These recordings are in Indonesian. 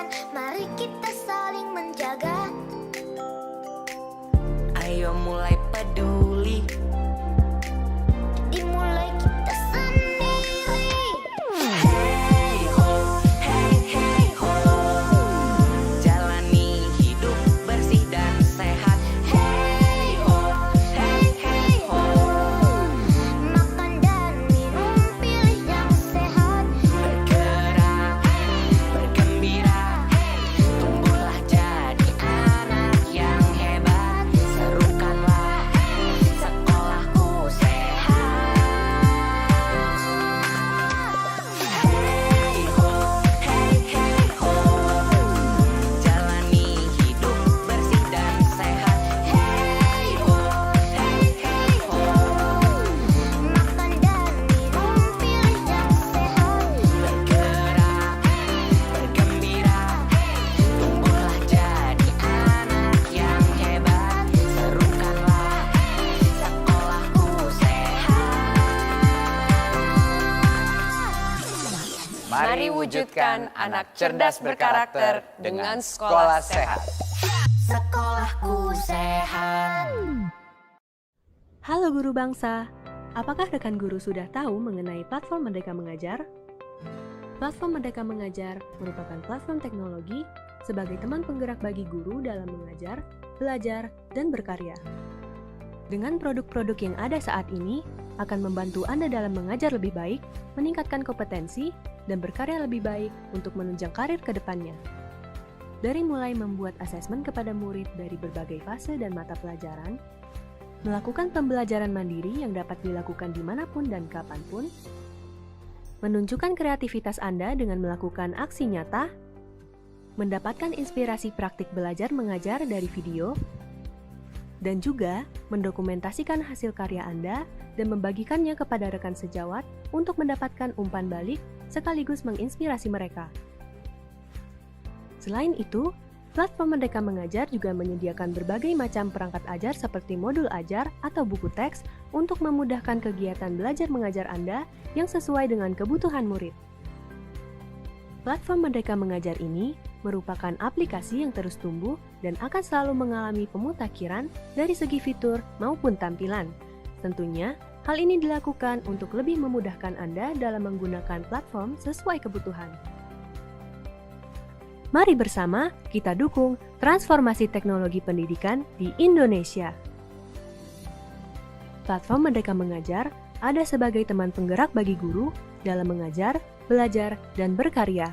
kesehatan, mari kita saling menjaga. Ayo mulai peduli, Dimulai kita sendiri. hey ho, hey ho. Jalani hidup bersih dan sehat, hey ho, hey ho. Makan dan minum, pilih yang sehat. Bergerak, bergembira, tumbuhlah jadi anak yang hebat. Serukanlah sekolahku sehat. Hey ho, hey ho. Jalani hidup bersih dan sehat, hey ho, hey ho. Makan dan minum, pilih yang sehat. Bergerak, bergembira, tumbuhlah jadi anak yang hebat. Serukanlah sekolahku sehat. Mari wujudkan anak cerdas berkarakter dengan sekolah sehat. Sekolahku sehat. Halo guru bangsa, apakah rekan guru sudah tahu mengenai platform Merdeka Mengajar? Platform Merdeka Mengajar merupakan platform teknologi sebagai teman penggerak bagi guru dalam mengajar, belajar, dan berkarya. Dengan produk-produk yang ada saat ini, akan membantu Anda dalam mengajar lebih baik, meningkatkan kompetensi, dan berkarya lebih baik untuk menunjang karir ke depannya. Dari mulai membuat asesmen kepada murid dari berbagai fase dan mata pelajaran, melakukan pembelajaran mandiri yang dapat dilakukan dimanapun dan kapanpun, menunjukkan kreativitas Anda dengan melakukan aksi nyata, mendapatkan inspirasi praktik belajar mengajar dari video, dan juga mendokumentasikan hasil karya Anda dan membagikannya kepada rekan sejawat untuk mendapatkan umpan balik sekaligus menginspirasi mereka. Selain itu, platform Merdeka Mengajar juga menyediakan berbagai macam perangkat ajar seperti modul ajar atau buku teks untuk memudahkan kegiatan belajar mengajar Anda yang sesuai dengan kebutuhan murid. Platform Merdeka Mengajar ini merupakan aplikasi yang terus tumbuh dan akan selalu mengalami pemutakhiran dari segi fitur maupun tampilan. Tentunya, hal ini dilakukan untuk lebih memudahkan Anda dalam menggunakan platform sesuai kebutuhan. Mari bersama kita dukung transformasi teknologi pendidikan di Indonesia. Platform Merdeka Mengajar ada sebagai teman penggerak bagi guru dalam mengajar, belajar, dan berkarya.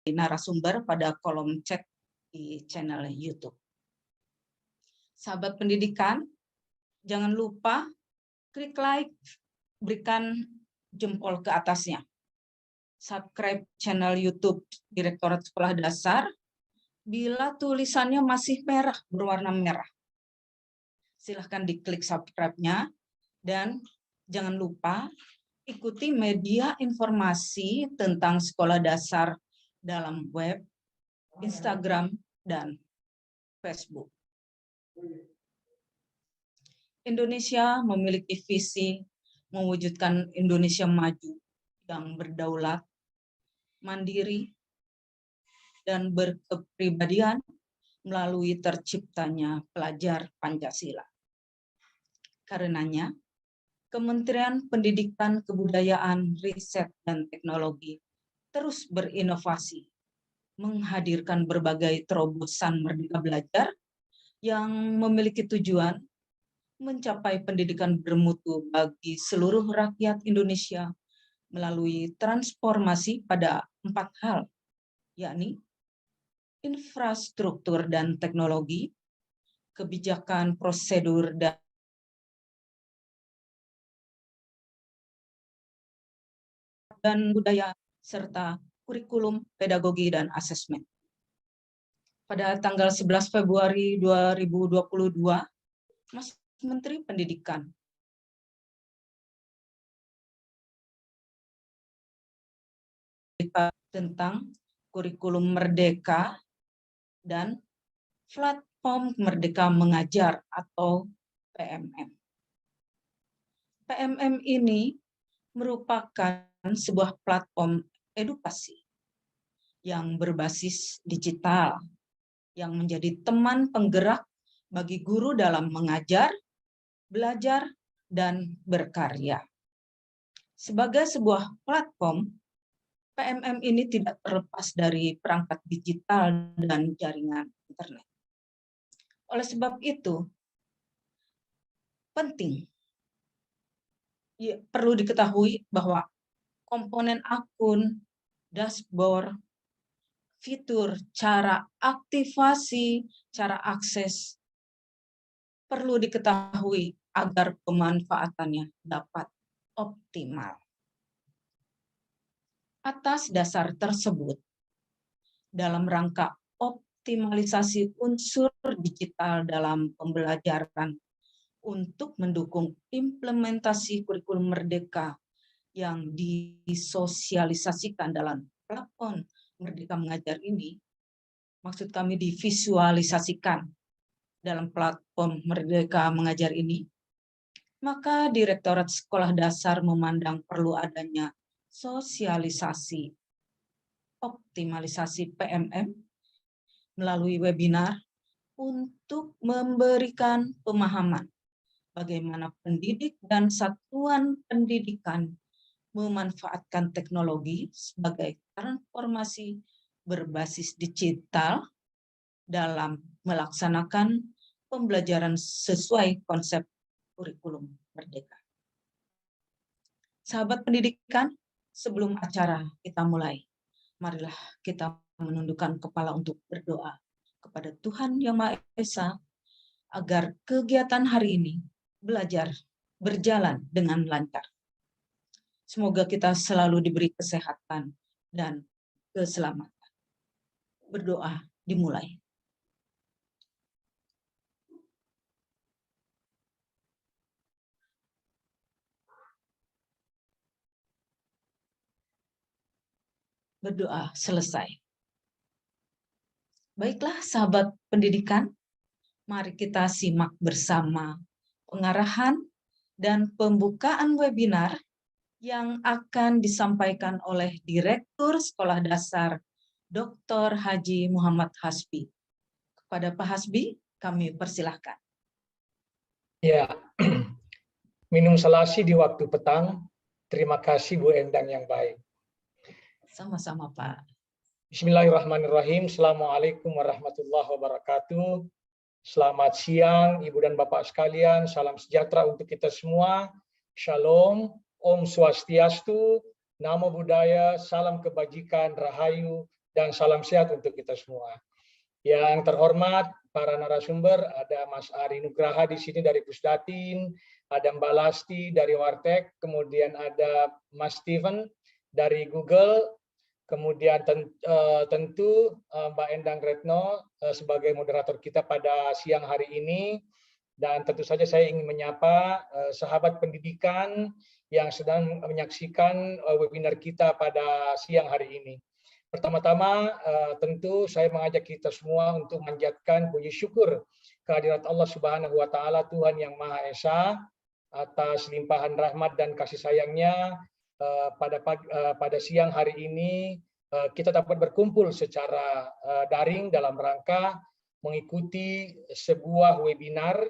narasumber pada kolom chat di channel YouTube. Sahabat pendidikan, jangan lupa klik like, berikan jempol ke atasnya. Subscribe channel YouTube Direktorat Sekolah Dasar bila tulisannya masih merah, berwarna merah. Silahkan diklik subscribe-nya dan jangan lupa ikuti media informasi tentang sekolah dasar dalam web, Instagram, dan Facebook. Indonesia memiliki visi mewujudkan Indonesia maju yang berdaulat, mandiri, dan berkepribadian melalui terciptanya pelajar Pancasila. Karenanya, Kementerian Pendidikan, Kebudayaan, Riset, dan Teknologi terus berinovasi, menghadirkan berbagai terobosan Merdeka Belajar yang memiliki tujuan mencapai pendidikan bermutu bagi seluruh rakyat Indonesia melalui transformasi pada 4 hal, yakni infrastruktur dan teknologi, kebijakan, prosedur, dan budaya, serta kurikulum, pedagogi, dan asesmen. Pada tanggal 11 Februari 2022, Mas Menteri Pendidikan tentang kurikulum merdeka dan platform Merdeka Mengajar atau PMM. PMM ini merupakan sebuah platform edukasi yang berbasis digital yang menjadi teman penggerak bagi guru dalam mengajar, belajar, dan berkarya. Sebagai sebuah platform, PMM ini tidak terlepas dari perangkat digital dan jaringan internet. Oleh sebab itu, penting, perlu diketahui bahwa komponen akun, dashboard, fitur, cara aktivasi, cara akses perlu diketahui agar pemanfaatannya dapat optimal. Atas dasar tersebut, dalam rangka optimalisasi unsur digital dalam pembelajaran untuk mendukung implementasi kurikulum merdeka yang disosialisasikan dalam platform Merdeka Mengajar ini, maksud kami divisualisasikan dalam platform Merdeka Mengajar ini, maka Direktorat Sekolah Dasar memandang perlu adanya sosialisasi, optimalisasi PMM melalui webinar untuk memberikan pemahaman bagaimana pendidik dan satuan pendidikan memanfaatkan teknologi sebagai transformasi berbasis digital dalam melaksanakan pembelajaran sesuai konsep kurikulum merdeka. Sahabat pendidikan, sebelum acara kita mulai, marilah kita menundukkan kepala untuk berdoa kepada Tuhan Yang Maha Esa agar kegiatan hari ini belajar berjalan dengan lancar. Semoga kita selalu diberi kesehatan dan keselamatan. Berdoa dimulai. Berdoa selesai. Baiklah sahabat pendidikan, mari kita simak bersama pengarahan dan pembukaan webinar yang akan disampaikan oleh Direktur Sekolah Dasar Dr. Haji Muhammad Hasbi. Kepada Pak Hasbi, kami persilahkan. Ya, minum selasi di waktu petang. Terima kasih Bu Endang yang baik. Sama-sama Pak. Bismillahirrahmanirrahim. Assalamualaikum warahmatullahi wabarakatuh. Selamat siang Ibu dan Bapak sekalian. Salam sejahtera untuk kita semua. Shalom. Om Swastiastu, Namo Buddhaya, salam kebajikan, rahayu, dan salam sehat untuk kita semua. Yang terhormat para narasumber, ada Mas Ari Nugraha di sini dari Pusdatin, ada Mbak Lasti dari Wartek, kemudian ada Mas Steven dari Google, kemudian tentu Mbak Endang Retno sebagai moderator kita pada siang hari ini, dan tentu saja saya ingin menyapa sahabat pendidikan yang sedang menyaksikan webinar kita pada siang hari ini. Pertama-tama tentu saya mengajak kita semua untuk menjadikan puji syukur kehadirat Allah Subhanahu wa taala, Tuhan yang Maha Esa, atas limpahan rahmat dan kasih sayangnya pada siang hari ini kita dapat berkumpul secara daring dalam rangka mengikuti sebuah webinar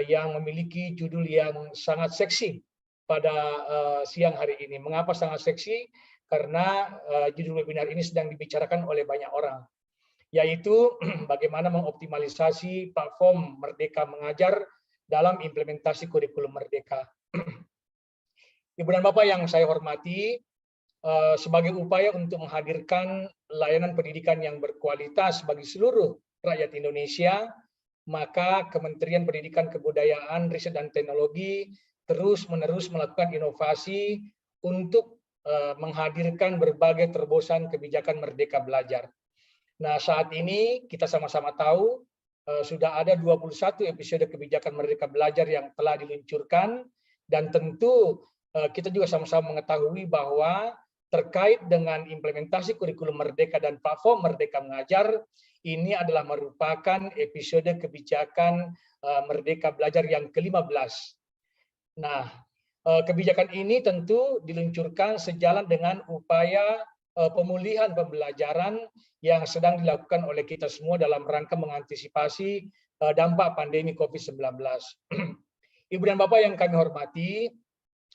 yang memiliki judul yang sangat seksi pada siang hari ini. Mengapa sangat seksi? Karena judul webinar ini sedang dibicarakan oleh banyak orang, yaitu bagaimana mengoptimalisasi platform Merdeka Mengajar dalam implementasi kurikulum Merdeka. Ibu dan Bapak yang saya hormati, sebagai upaya untuk menghadirkan layanan pendidikan yang berkualitas bagi seluruh rakyat Indonesia, maka Kementerian Pendidikan, Kebudayaan, Riset dan Teknologi terus-menerus melakukan inovasi untuk menghadirkan berbagai terobosan kebijakan Merdeka Belajar. Nah, saat ini kita sama-sama tahu sudah ada 21 episode kebijakan Merdeka Belajar yang telah diluncurkan, dan tentu kita juga sama-sama mengetahui bahwa terkait dengan implementasi kurikulum Merdeka dan platform Merdeka Mengajar, ini adalah merupakan episode kebijakan Merdeka Belajar yang ke-15. Nah, kebijakan ini tentu diluncurkan sejalan dengan upaya pemulihan pembelajaran yang sedang dilakukan oleh kita semua dalam rangka mengantisipasi dampak pandemi COVID-19. Ibu dan Bapak yang kami hormati,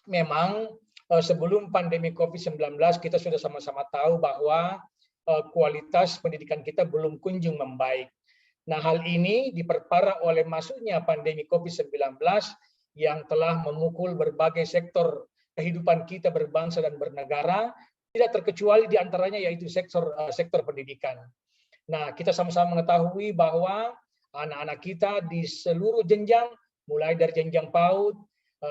memang sebelum pandemi COVID-19 kita sudah sama-sama tahu bahwa kualitas pendidikan kita belum kunjung membaik. Nah, hal ini diperparah oleh masuknya pandemi COVID-19 yang telah memukul berbagai sektor kehidupan kita berbangsa dan bernegara, tidak terkecuali diantaranya yaitu sektor pendidikan. Nah, kita sama-sama mengetahui bahwa anak-anak kita di seluruh jenjang, mulai dari jenjang PAUD,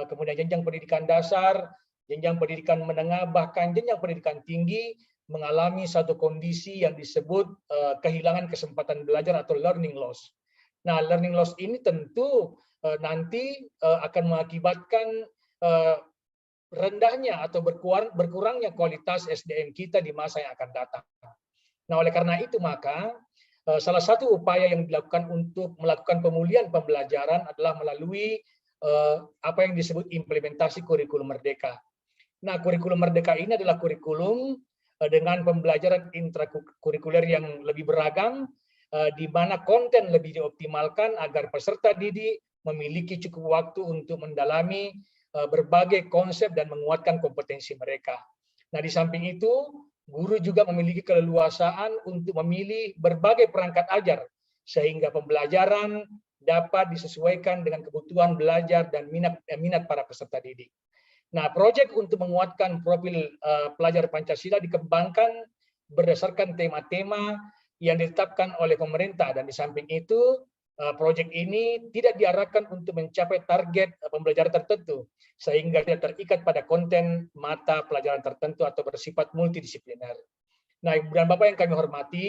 kemudian jenjang pendidikan dasar, jenjang pendidikan menengah, bahkan jenjang pendidikan tinggi, mengalami satu kondisi yang disebut kehilangan kesempatan belajar atau learning loss. Nah, learning loss ini tentu nanti akan mengakibatkan rendahnya atau berkurangnya kualitas SDM kita di masa yang akan datang. Nah, oleh karena itu maka salah satu upaya yang dilakukan untuk melakukan pemulihan pembelajaran adalah melalui apa yang disebut implementasi kurikulum Merdeka. Nah, kurikulum Merdeka ini adalah kurikulum dengan pembelajaran intrakurikuler yang lebih beragam, di mana konten lebih dioptimalkan agar peserta didik memiliki cukup waktu untuk mendalami berbagai konsep dan menguatkan kompetensi mereka. Nah, di samping itu, guru juga memiliki keleluasaan untuk memilih berbagai perangkat ajar, sehingga pembelajaran dapat disesuaikan dengan kebutuhan belajar dan minat para peserta didik. Nah, proyek untuk menguatkan profil pelajar Pancasila dikembangkan berdasarkan tema-tema yang ditetapkan oleh pemerintah, dan di samping itu proyek ini tidak diarahkan untuk mencapai target pembelajaran tertentu, sehingga tidak terikat pada konten mata pelajaran tertentu atau bersifat multidisipliner. Nah, Ibu dan Bapak yang kami hormati,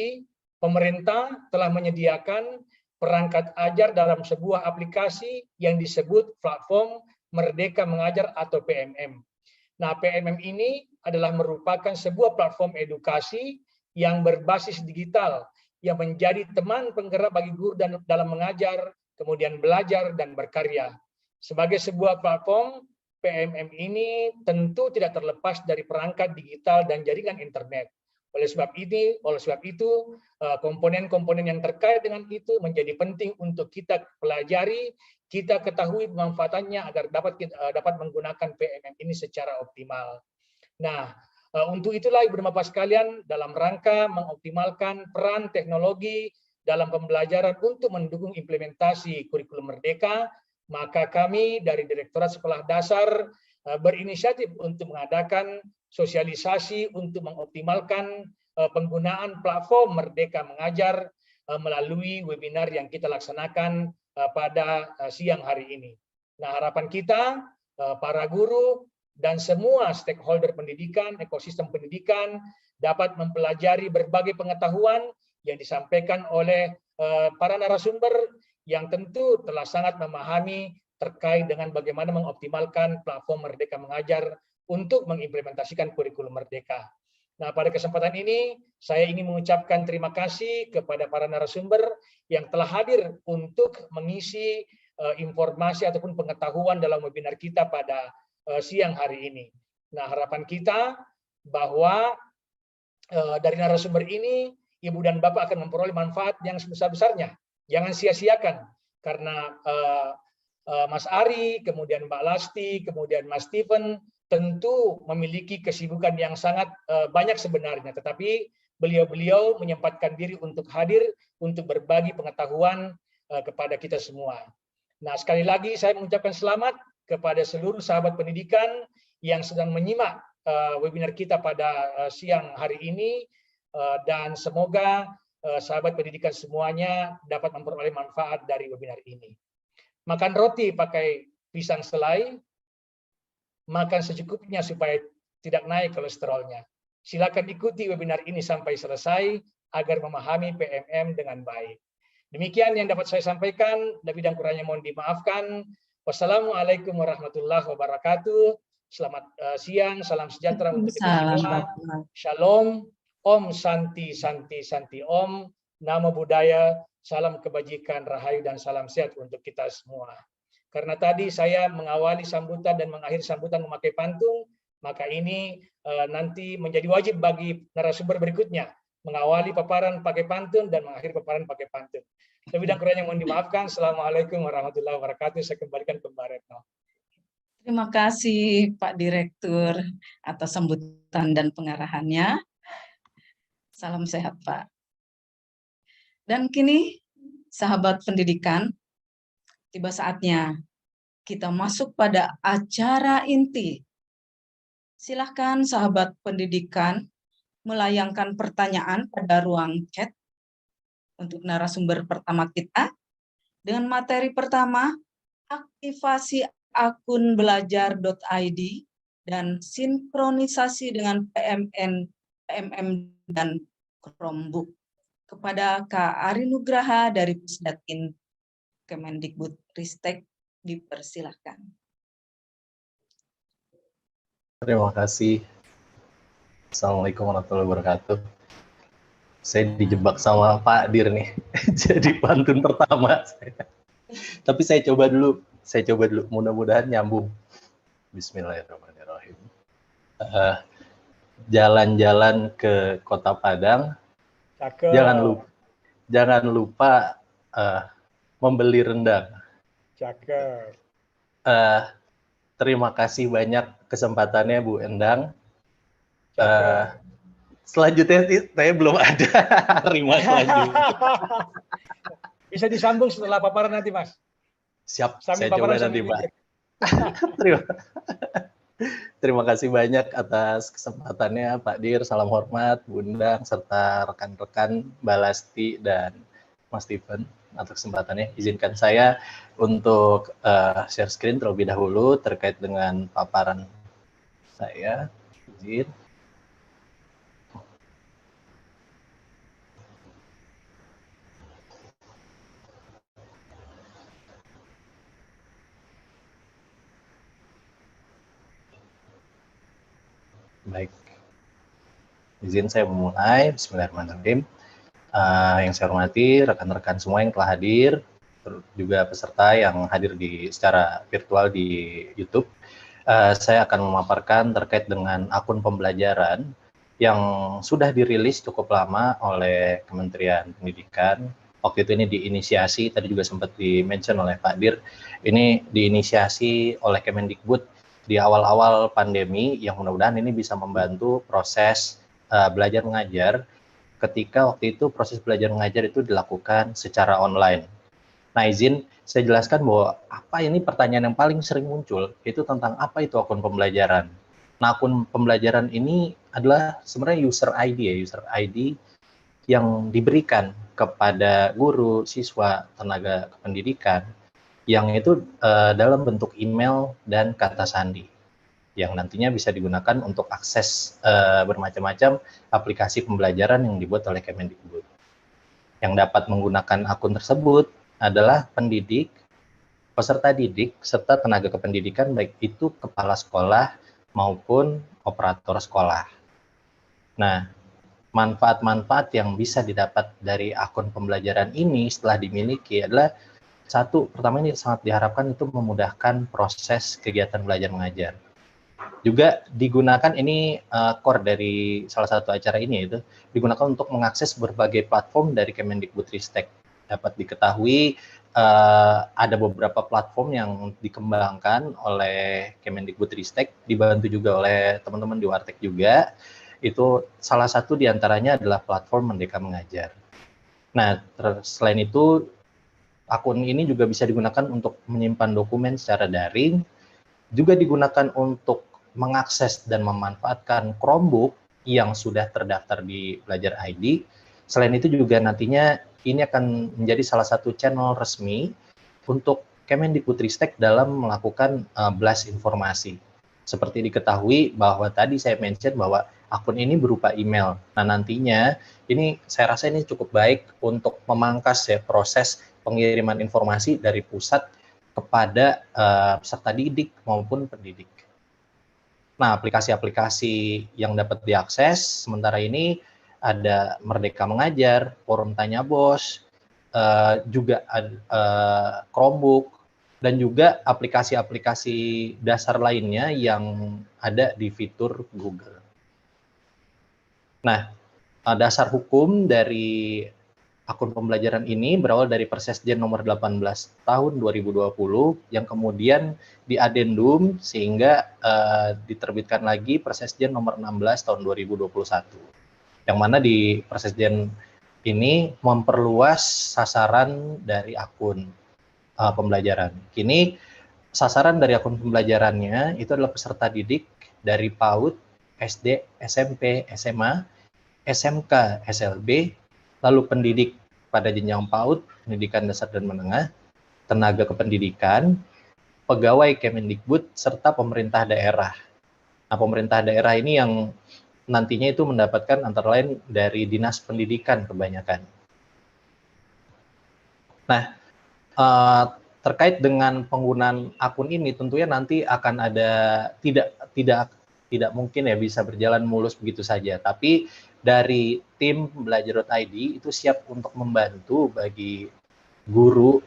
pemerintah telah menyediakan perangkat ajar dalam sebuah aplikasi yang disebut platform Merdeka Mengajar atau PMM. Nah, PMM ini adalah merupakan sebuah platform edukasi yang berbasis digital, yang menjadi teman penggerak bagi guru dalam mengajar, kemudian belajar dan berkarya. Sebagai sebuah platform, PMM ini tentu tidak terlepas dari perangkat digital dan jaringan internet. Oleh sebab itu, komponen-komponen yang terkait dengan itu menjadi penting untuk kita pelajari, kita ketahui pemanfaatannya agar dapat menggunakan PMM ini secara optimal. Nah, untuk itulah Ibu dan Bapak sekalian, dalam rangka mengoptimalkan peran teknologi dalam pembelajaran untuk mendukung implementasi kurikulum Merdeka, maka kami dari Direktorat Sekolah Dasar berinisiatif untuk mengadakan sosialisasi untuk mengoptimalkan penggunaan platform Merdeka Mengajar melalui webinar yang kita laksanakan pada siang hari ini. Nah, harapan kita para guru dan semua stakeholder pendidikan, ekosistem pendidikan dapat mempelajari berbagai pengetahuan yang disampaikan oleh para narasumber yang tentu telah sangat memahami terkait dengan bagaimana mengoptimalkan platform Merdeka Mengajar untuk mengimplementasikan kurikulum Merdeka. Nah, pada kesempatan ini saya ingin mengucapkan terima kasih kepada para narasumber yang telah hadir untuk mengisi informasi ataupun pengetahuan dalam webinar kita pada siang hari ini. Nah, harapan kita bahwa dari narasumber ini Ibu dan Bapak akan memperoleh manfaat yang sebesar-besarnya. Jangan sia-siakan, karena Mas Ari, kemudian Mbak Lasti, kemudian Mas Steven tentu memiliki kesibukan yang sangat banyak sebenarnya, tetapi beliau-beliau menyempatkan diri untuk hadir untuk berbagi pengetahuan kepada kita semua. Nah, sekali lagi saya mengucapkan selamat kepada seluruh sahabat pendidikan yang sedang menyimak webinar kita pada siang hari ini, dan semoga sahabat pendidikan semuanya dapat memperoleh manfaat dari webinar ini. Makan roti pakai pisang selai, makan secukupnya supaya tidak naik kolesterolnya. Silakan ikuti webinar ini sampai selesai agar memahami PMM dengan baik. Demikian yang dapat saya sampaikan, lebih dan kurangnya mohon dimaafkan. Wassalamualaikum warahmatullahi wabarakatuh. Selamat siang, salam sejahtera untuk kita semua. Shalom, Om Santi Santi Santi Om, Namo Buddhaya, salam kebajikan, rahayu dan salam sehat untuk kita semua. Karena tadi saya mengawali sambutan dan mengakhiri sambutan memakai pantun, maka ini nanti menjadi wajib bagi narasumber berikutnya mengawali paparan pakai pantun dan mengakhiri paparan pakai pantun. Lebih dan kurangnya mohon dimaafkan. Assalamualaikum warahmatullahi wabarakatuh. Saya kembalikan ke Mbak Retno. Terima kasih Pak Direktur atas sambutan dan pengarahannya. Salam sehat Pak. Dan kini sahabat pendidikan, tiba saatnya kita masuk pada acara inti. Silahkan sahabat pendidikan melayangkan pertanyaan pada ruang chat untuk narasumber pertama kita. Dengan materi pertama, aktivasi akun belajar.id dan sinkronisasi dengan PMM dan Chromebook. Kepada Kak Ari Nugraha dari Pusdatin Kemendikbudristek dipersilahkan. Terima kasih. Assalamualaikum warahmatullahi wabarakatuh. Saya dijebak sama Pak Dir nih, jadi pantun pertama saya. Tapi saya coba dulu. Mudah-mudahan nyambung. Bismillahirrahmanirrahim. Jalan-jalan ke Kota Padang. Cakep. Jangan lupa membeli rendang. Cakep. Terima kasih banyak kesempatannya Bu Endang. Selanjutnya saya belum ada rima selanjutnya. Bisa disambung setelah paparan nanti, Mas. Siap, Sambil saya coba paparan nanti, sambil Pak. mikir. Terima kasih banyak atas kesempatannya, Pak Dir. Salam hormat, Bundang, serta rekan-rekan Mbak Lasti dan Mas Steven atas kesempatannya. Izinkan saya untuk share screen terlebih dahulu terkait dengan paparan saya. Izin. Baik, izin saya memulai. Bismillahirrahmanirrahim. Yang saya hormati rekan-rekan semua yang telah hadir, juga peserta yang hadir secara virtual di YouTube. Saya akan memaparkan terkait dengan akun pembelajaran yang sudah dirilis cukup lama oleh Kementerian Pendidikan. Waktu itu ini diinisiasi, tadi juga sempat di-mention oleh Pak Dir, ini diinisiasi oleh Kemendikbud di awal-awal pandemi, yang mudah-mudahan ini bisa membantu proses belajar mengajar ketika waktu itu proses belajar mengajar itu dilakukan secara online. Nah, izin saya jelaskan bahwa apa ini pertanyaan yang paling sering muncul itu tentang apa itu akun pembelajaran. Nah, akun pembelajaran ini adalah sebenarnya user ID ya, user ID yang diberikan kepada guru, siswa, tenaga kependidikan yang itu dalam bentuk email dan kata sandi yang nantinya bisa digunakan untuk akses bermacam-macam aplikasi pembelajaran yang dibuat oleh Kemendikbud. Yang dapat menggunakan akun tersebut adalah pendidik, peserta didik, serta tenaga kependidikan baik itu kepala sekolah maupun operator sekolah. Nah, manfaat-manfaat yang bisa didapat dari akun pembelajaran ini setelah dimiliki adalah satu, pertama ini sangat diharapkan itu memudahkan proses kegiatan belajar mengajar. Juga digunakan ini core dari salah satu acara ini yaitu digunakan untuk mengakses berbagai platform dari Kemendikbudristek. Dapat diketahui ada beberapa platform yang dikembangkan oleh Kemendikbudristek, dibantu juga oleh teman-teman di Wartek juga. Itu salah satu diantaranya adalah platform Merdeka Mengajar. Nah, selain itu akun ini juga bisa digunakan untuk menyimpan dokumen secara daring, juga digunakan untuk mengakses dan memanfaatkan Chromebook yang sudah terdaftar di Belajar ID. Selain itu juga nantinya ini akan menjadi salah satu channel resmi untuk Kemendikbudristek dalam melakukan blast informasi. Seperti diketahui bahwa tadi saya mention bahwa akun ini berupa email. Nah, nantinya ini saya rasa ini cukup baik untuk memangkas ya proses pengiriman informasi dari pusat kepada peserta didik maupun pendidik. Nah, aplikasi-aplikasi yang dapat diakses sementara ini ada Merdeka Mengajar, Forum Tanya Bos, juga ada Chromebook, dan juga aplikasi-aplikasi dasar lainnya yang ada di fitur Google. Nah, dasar hukum dari akun pembelajaran ini berawal dari Persesjen nomor 18 tahun 2020 yang kemudian diadendum sehingga diterbitkan lagi Persesjen nomor 16 tahun 2021. Yang mana di Persesjen ini memperluas sasaran dari akun pembelajaran. Kini sasaran dari akun pembelajarannya itu adalah peserta didik dari PAUD, SD, SMP, SMA, SMK, SLB, lalu pendidik pada jenjang PAUD, pendidikan dasar dan menengah, tenaga kependidikan, pegawai Kemendikbud, serta pemerintah daerah. Nah, pemerintah daerah ini yang nantinya itu mendapatkan antara lain dari Dinas Pendidikan kebanyakan. Nah, terkait dengan penggunaan akun ini tentunya nanti akan ada tidak mungkin ya bisa berjalan mulus begitu saja, tapi dari tim Belajar.id itu siap untuk membantu bagi guru,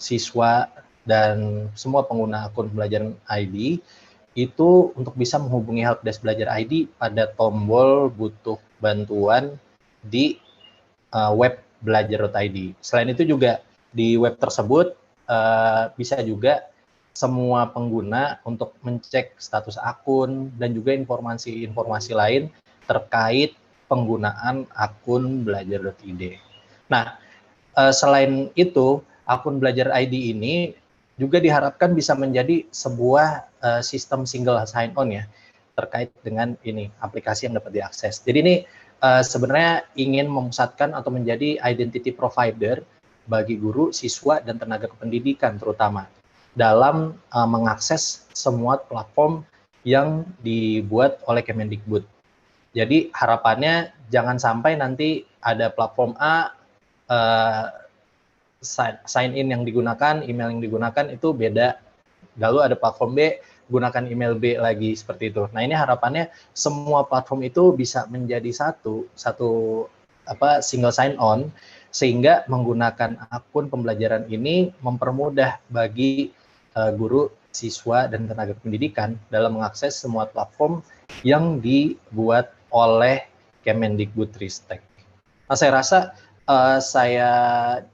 siswa, dan semua pengguna akun Belajar ID itu untuk bisa menghubungi Helpdesk Belajar ID pada tombol butuh bantuan di web Belajar.id. Selain itu juga di web tersebut bisa juga semua pengguna untuk mencek status akun dan juga informasi-informasi lain terkait penggunaan akun Belajar.id. Nah, selain itu, akun Belajar ID ini juga diharapkan bisa menjadi sebuah sistem single sign-on ya, terkait dengan ini, aplikasi yang dapat diakses. Jadi ini sebenarnya ingin memusatkan atau menjadi identity provider bagi guru, siswa, dan tenaga kependidikan terutama dalam mengakses semua platform yang dibuat oleh Kemendikbud. Jadi harapannya jangan sampai nanti ada platform A, sign in yang digunakan, email yang digunakan itu beda. Lalu ada platform B, gunakan email B lagi, seperti itu. Nah, ini harapannya semua platform itu bisa menjadi satu single sign on, sehingga menggunakan akun pembelajaran ini mempermudah bagi guru, siswa, dan tenaga pendidikan dalam mengakses semua platform yang dibuat oleh Kemendikbudristek. Nah, saya rasa saya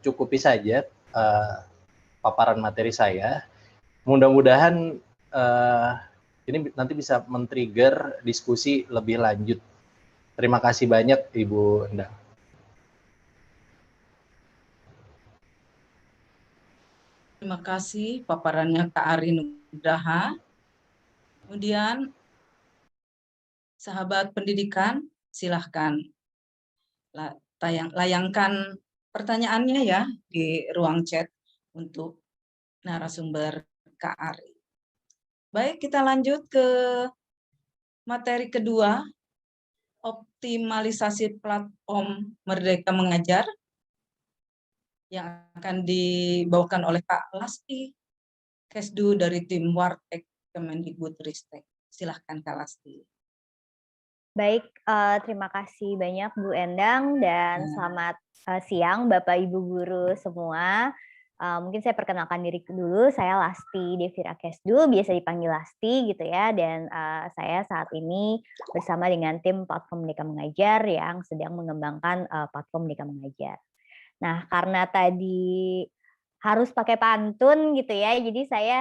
cukupi saja paparan materi saya. Mudah-mudahan ini nanti bisa men-trigger diskusi lebih lanjut. Terima kasih banyak, Ibu Endang. Terima kasih paparannya Kak Ari Nugraha. Kemudian Sahabat pendidikan, silahkan layangkan pertanyaannya ya di ruang chat untuk narasumber Kak Ari. Baik, kita lanjut ke materi kedua, optimalisasi platform Merdeka Mengajar yang akan dibawakan oleh Kak Lasti Kesdu dari tim Wartek Kemendikbudristek. Silahkan Kak Lasti. Baik, terima kasih banyak Bu Endang dan selamat siang Bapak Ibu guru semua. Mungkin saya perkenalkan diri dulu, saya Lasti Devira Kesdu, biasa dipanggil Lasti gitu ya, dan saya saat ini bersama dengan tim Platform Merdeka Mengajar yang sedang mengembangkan Platform Merdeka Mengajar. Nah, karena tadi harus pakai pantun gitu ya, jadi saya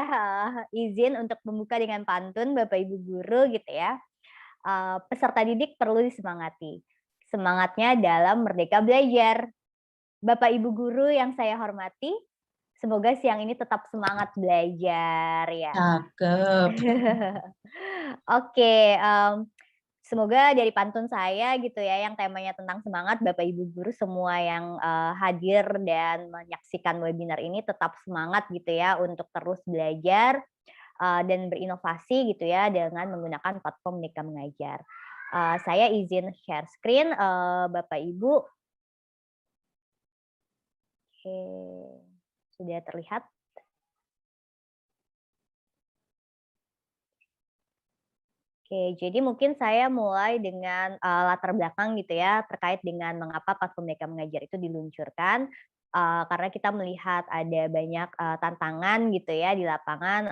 izin untuk membuka dengan pantun Bapak Ibu guru gitu ya. Peserta didik perlu disemangati. Semangatnya dalam merdeka belajar. Bapak Ibu guru yang saya hormati, semoga siang ini tetap semangat belajar ya. Cakep. Oke, semoga dari pantun saya gitu ya, yang temanya tentang semangat, Bapak Ibu guru semua yang hadir dan menyaksikan webinar ini tetap semangat gitu ya untuk terus belajar dan berinovasi gitu ya dengan menggunakan platform Merdeka Mengajar. Saya izin share screen, Bapak Ibu. Oke, sudah terlihat? Oke, jadi mungkin saya mulai dengan latar belakang gitu ya terkait dengan mengapa platform Merdeka Mengajar itu diluncurkan. Karena kita melihat ada banyak tantangan gitu ya di lapangan,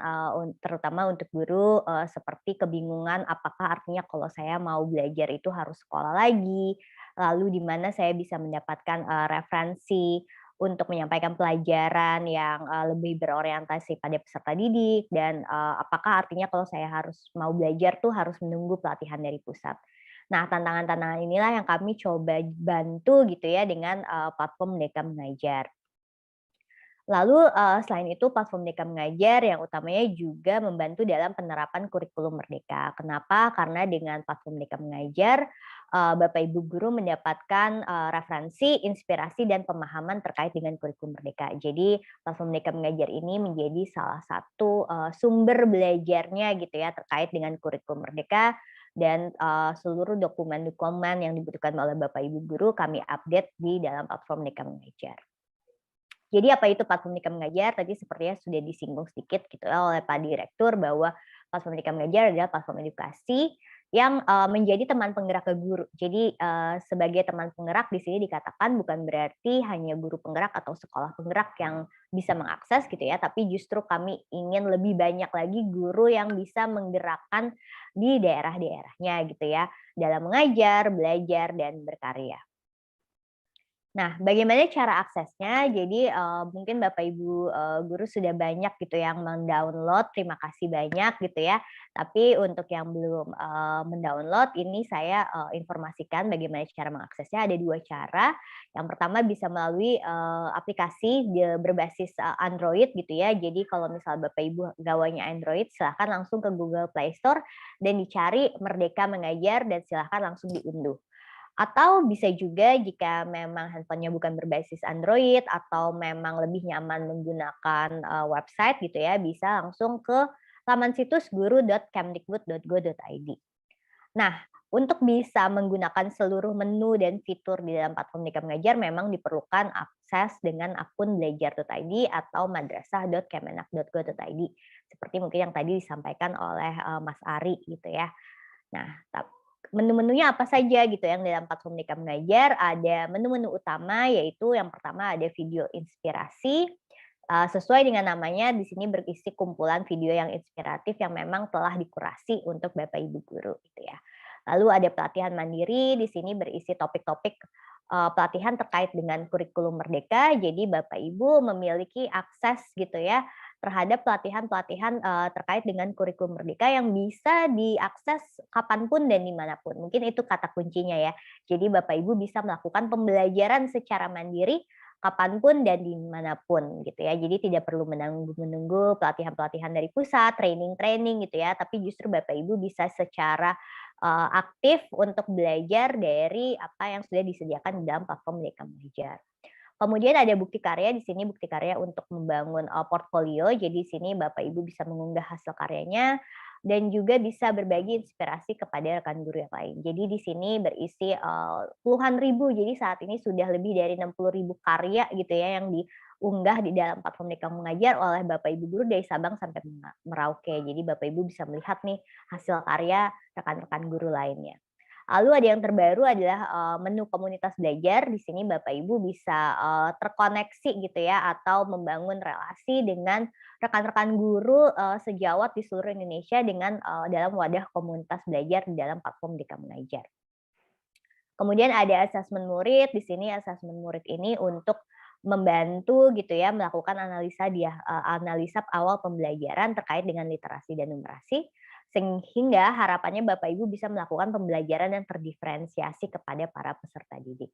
terutama untuk guru seperti kebingungan apakah artinya kalau saya mau belajar itu harus sekolah lagi, lalu di mana saya bisa mendapatkan referensi untuk menyampaikan pelajaran yang lebih berorientasi pada peserta didik, dan apakah artinya kalau saya harus mau belajar tuh harus menunggu pelatihan dari pusat. Nah, tantangan-tantangan inilah yang kami coba bantu gitu ya dengan platform Merdeka Mengajar. Lalu selain itu platform Merdeka Mengajar yang utamanya juga membantu dalam penerapan kurikulum Merdeka. Kenapa? Karena dengan platform Merdeka Mengajar, Bapak Ibu guru mendapatkan referensi, inspirasi, dan pemahaman terkait dengan kurikulum Merdeka. Jadi platform Merdeka Mengajar ini menjadi salah satu sumber belajarnya gitu ya terkait dengan kurikulum Merdeka, dan seluruh dokumen-dokumen yang dibutuhkan oleh Bapak Ibu guru kami update di dalam platform Merdeka Mengajar. Jadi apa itu platform Merdeka Mengajar? Tadi sepertinya sudah disinggung sedikit gitu ya oleh Pak Direktur bahwa platform Merdeka Mengajar adalah platform edukasi yang menjadi teman penggerak ke guru. Jadi sebagai teman penggerak di sini dikatakan bukan berarti hanya guru penggerak atau sekolah penggerak yang bisa mengakses gitu ya, tapi justru kami ingin lebih banyak lagi guru yang bisa menggerakkan di daerah-daerahnya gitu ya dalam mengajar, belajar, dan berkarya. Nah, bagaimana cara aksesnya? Jadi mungkin Bapak Ibu guru sudah banyak gitu yang mendownload, terima kasih banyak gitu ya. Tapi untuk yang belum mendownload, ini saya informasikan bagaimana cara mengaksesnya. Ada dua cara. Yang pertama bisa melalui aplikasi berbasis Android gitu ya. Jadi kalau misal Bapak Ibu gawanya Android, silahkan langsung ke Google Play Store dan dicari Merdeka Mengajar dan silahkan langsung diunduh. Atau bisa juga jika memang handphonenya bukan berbasis Android atau memang lebih nyaman menggunakan website gitu ya, bisa langsung ke laman situs guru.kemdikbud.go.id. Nah, untuk bisa menggunakan seluruh menu dan fitur di dalam platform Merdeka Mengajar memang diperlukan akses dengan akun belajar.id atau madrasah.kemenak.go.id. Seperti mungkin yang tadi disampaikan oleh Mas Ari gitu ya. Nah, menu-menunya apa saja gitu yang dalam platform Merdeka Mengajar? Ada menu-menu utama, yaitu yang pertama ada video inspirasi. Sesuai dengan namanya, di sini berisi kumpulan video yang inspiratif yang memang telah dikurasi untuk Bapak Ibu guru gitu ya. Lalu ada pelatihan mandiri, di sini berisi topik-topik pelatihan terkait dengan kurikulum Merdeka. Jadi Bapak Ibu memiliki akses gitu ya terhadap pelatihan-pelatihan terkait dengan kurikulum Merdeka yang bisa diakses kapanpun dan dimanapun. Mungkin itu kata kuncinya ya. Jadi Bapak Ibu bisa melakukan pembelajaran secara mandiri kapanpun dan dimanapun gitu ya. Jadi tidak perlu menunggu pelatihan-pelatihan dari pusat, training-training gitu ya. Tapi justru Bapak Ibu bisa secara aktif untuk belajar dari apa yang sudah disediakan di dalam platform Merdeka Mengajar. Kemudian ada bukti karya, di sini bukti karya untuk membangun portfolio. Jadi di sini Bapak Ibu bisa mengunggah hasil karyanya dan juga bisa berbagi inspirasi kepada rekan guru yang lain. Jadi di sini berisi puluhan ribu, jadi saat ini sudah lebih dari 60.000 karya gitu ya yang diunggah di dalam platform Merdeka Mengajar oleh Bapak Ibu guru dari Sabang sampai Merauke. Jadi Bapak Ibu bisa melihat nih hasil karya rekan-rekan guru lainnya. Lalu ada yang terbaru adalah menu komunitas belajar. Di sini Bapak Ibu bisa terkoneksi gitu ya atau membangun relasi dengan rekan-rekan guru sejawat di seluruh Indonesia dengan dalam wadah komunitas belajar di dalam platform Merdeka Mengajar. Kemudian ada asesmen murid. Di sini asesmen murid ini untuk membantu gitu ya melakukan analisa awal pembelajaran terkait dengan literasi dan numerasi, sehingga harapannya Bapak Ibu bisa melakukan pembelajaran yang terdiferensiasi kepada para peserta didik.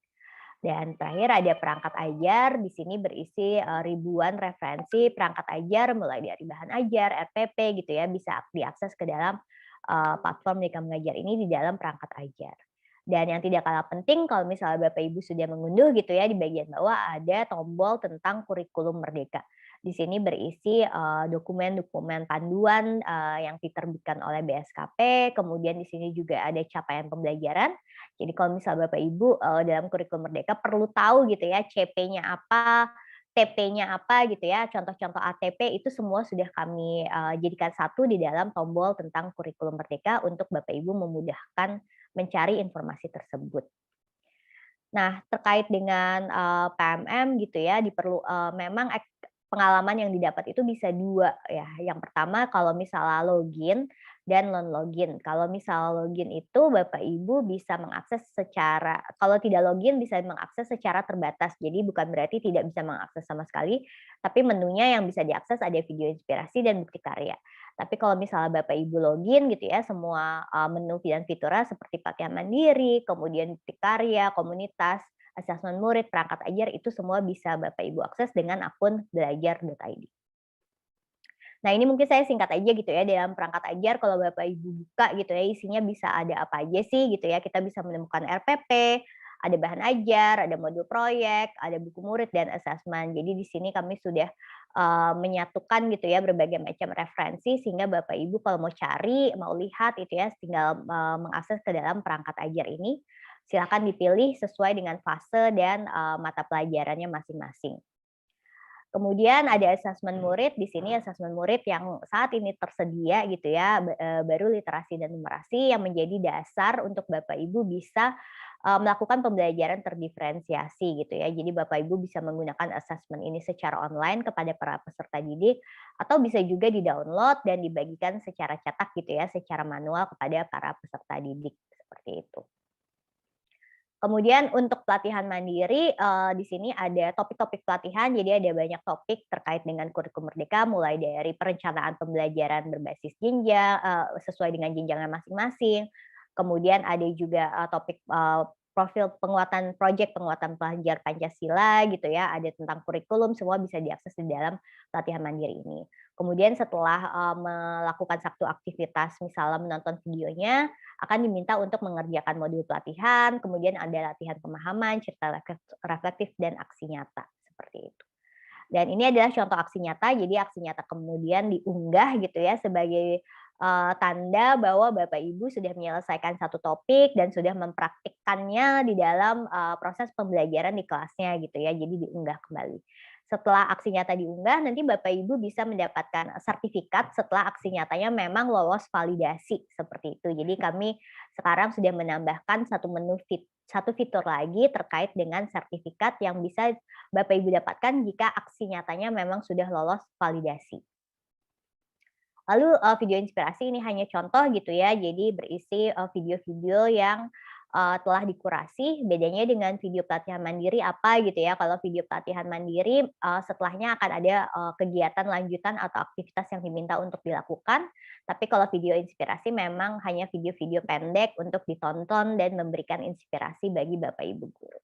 Dan terakhir ada perangkat ajar, di sini berisi ribuan referensi perangkat ajar mulai dari bahan ajar, RPP gitu ya, bisa diakses ke dalam platform Merdeka Mengajar ini di dalam perangkat ajar. Dan yang tidak kalah penting kalau misalnya Bapak Ibu sudah mengunduh gitu ya, di bagian bawah ada tombol tentang kurikulum Merdeka. Di sini berisi dokumen-dokumen panduan yang diterbitkan oleh BSKP, kemudian di sini juga ada capaian pembelajaran. Jadi kalau misalnya Bapak Ibu dalam kurikulum Merdeka perlu tahu gitu ya, CP-nya apa, TP-nya apa gitu ya, contoh-contoh ATP itu semua sudah kami jadikan satu di dalam tombol tentang kurikulum Merdeka untuk Bapak Ibu memudahkan mencari informasi tersebut. Nah, terkait dengan PMM gitu ya, memang pengalaman yang didapat itu bisa dua ya. Yang pertama kalau misalnya login dan non login. Kalau misalnya login itu Bapak Ibu bisa mengakses kalau tidak login bisa mengakses secara terbatas. Jadi bukan berarti tidak bisa mengakses sama sekali, tapi menunya yang bisa diakses ada video inspirasi dan bukti karya. Tapi kalau misalnya Bapak Ibu login gitu ya, semua menu dan fiturnya seperti pakaian mandiri, kemudian bukti karya, komunitas, asesmen murid, perangkat ajar, itu semua bisa Bapak Ibu akses dengan akun belajar.id. Nah ini mungkin saya singkat aja gitu ya, dalam perangkat ajar kalau Bapak Ibu buka gitu ya, isinya bisa ada apa aja sih gitu ya, kita bisa menemukan RPP, ada bahan ajar, ada modul proyek, ada buku murid, dan asesmen. Jadi di sini kami sudah menyatukan gitu ya berbagai macam referensi, sehingga Bapak Ibu kalau mau cari, mau lihat itu ya, tinggal mengakses ke dalam perangkat ajar ini. Silakan dipilih sesuai dengan fase dan mata pelajarannya masing-masing. Kemudian ada asesmen murid, di sini asesmen murid yang saat ini tersedia gitu ya, baru literasi dan numerasi yang menjadi dasar untuk Bapak Ibu bisa melakukan pembelajaran terdiferensiasi gitu ya. Jadi Bapak Ibu bisa menggunakan asesmen ini secara online kepada para peserta didik, atau bisa juga di-download dan dibagikan secara cetak gitu ya, secara manual kepada para peserta didik, seperti itu. Kemudian untuk pelatihan mandiri, di sini ada topik-topik pelatihan, jadi ada banyak topik terkait dengan kurikulum Merdeka, mulai dari perencanaan pembelajaran berbasis jenjang, sesuai dengan jenjangnya masing-masing. Kemudian ada juga topik profil penguatan pelajar Pancasila gitu ya, ada tentang kurikulum, semua bisa diakses di dalam pelatihan mandiri ini. Kemudian setelah melakukan satu aktivitas, misalnya menonton videonya, akan diminta untuk mengerjakan modul pelatihan, kemudian ada latihan pemahaman, cerita reflektif, dan aksi nyata, seperti itu. Dan ini adalah contoh aksi nyata, jadi aksi nyata kemudian diunggah gitu ya sebagai tanda bahwa Bapak Ibu sudah menyelesaikan satu topik dan sudah mempraktikkannya di dalam proses pembelajaran di kelasnya gitu ya, jadi diunggah kembali. Setelah aksi nyata diunggah, nanti Bapak Ibu bisa mendapatkan sertifikat setelah aksi nyatanya memang lolos validasi, seperti itu. Jadi kami sekarang sudah menambahkan satu fitur lagi terkait dengan sertifikat yang bisa Bapak Ibu dapatkan jika aksi nyatanya memang sudah lolos validasi. Lalu video inspirasi ini hanya contoh gitu ya, jadi berisi video-video yang telah dikurasi. Bedanya dengan video pelatihan mandiri apa gitu ya, kalau video pelatihan mandiri setelahnya akan ada kegiatan lanjutan atau aktivitas yang diminta untuk dilakukan, tapi kalau video inspirasi memang hanya video-video pendek untuk ditonton dan memberikan inspirasi bagi Bapak Ibu guru.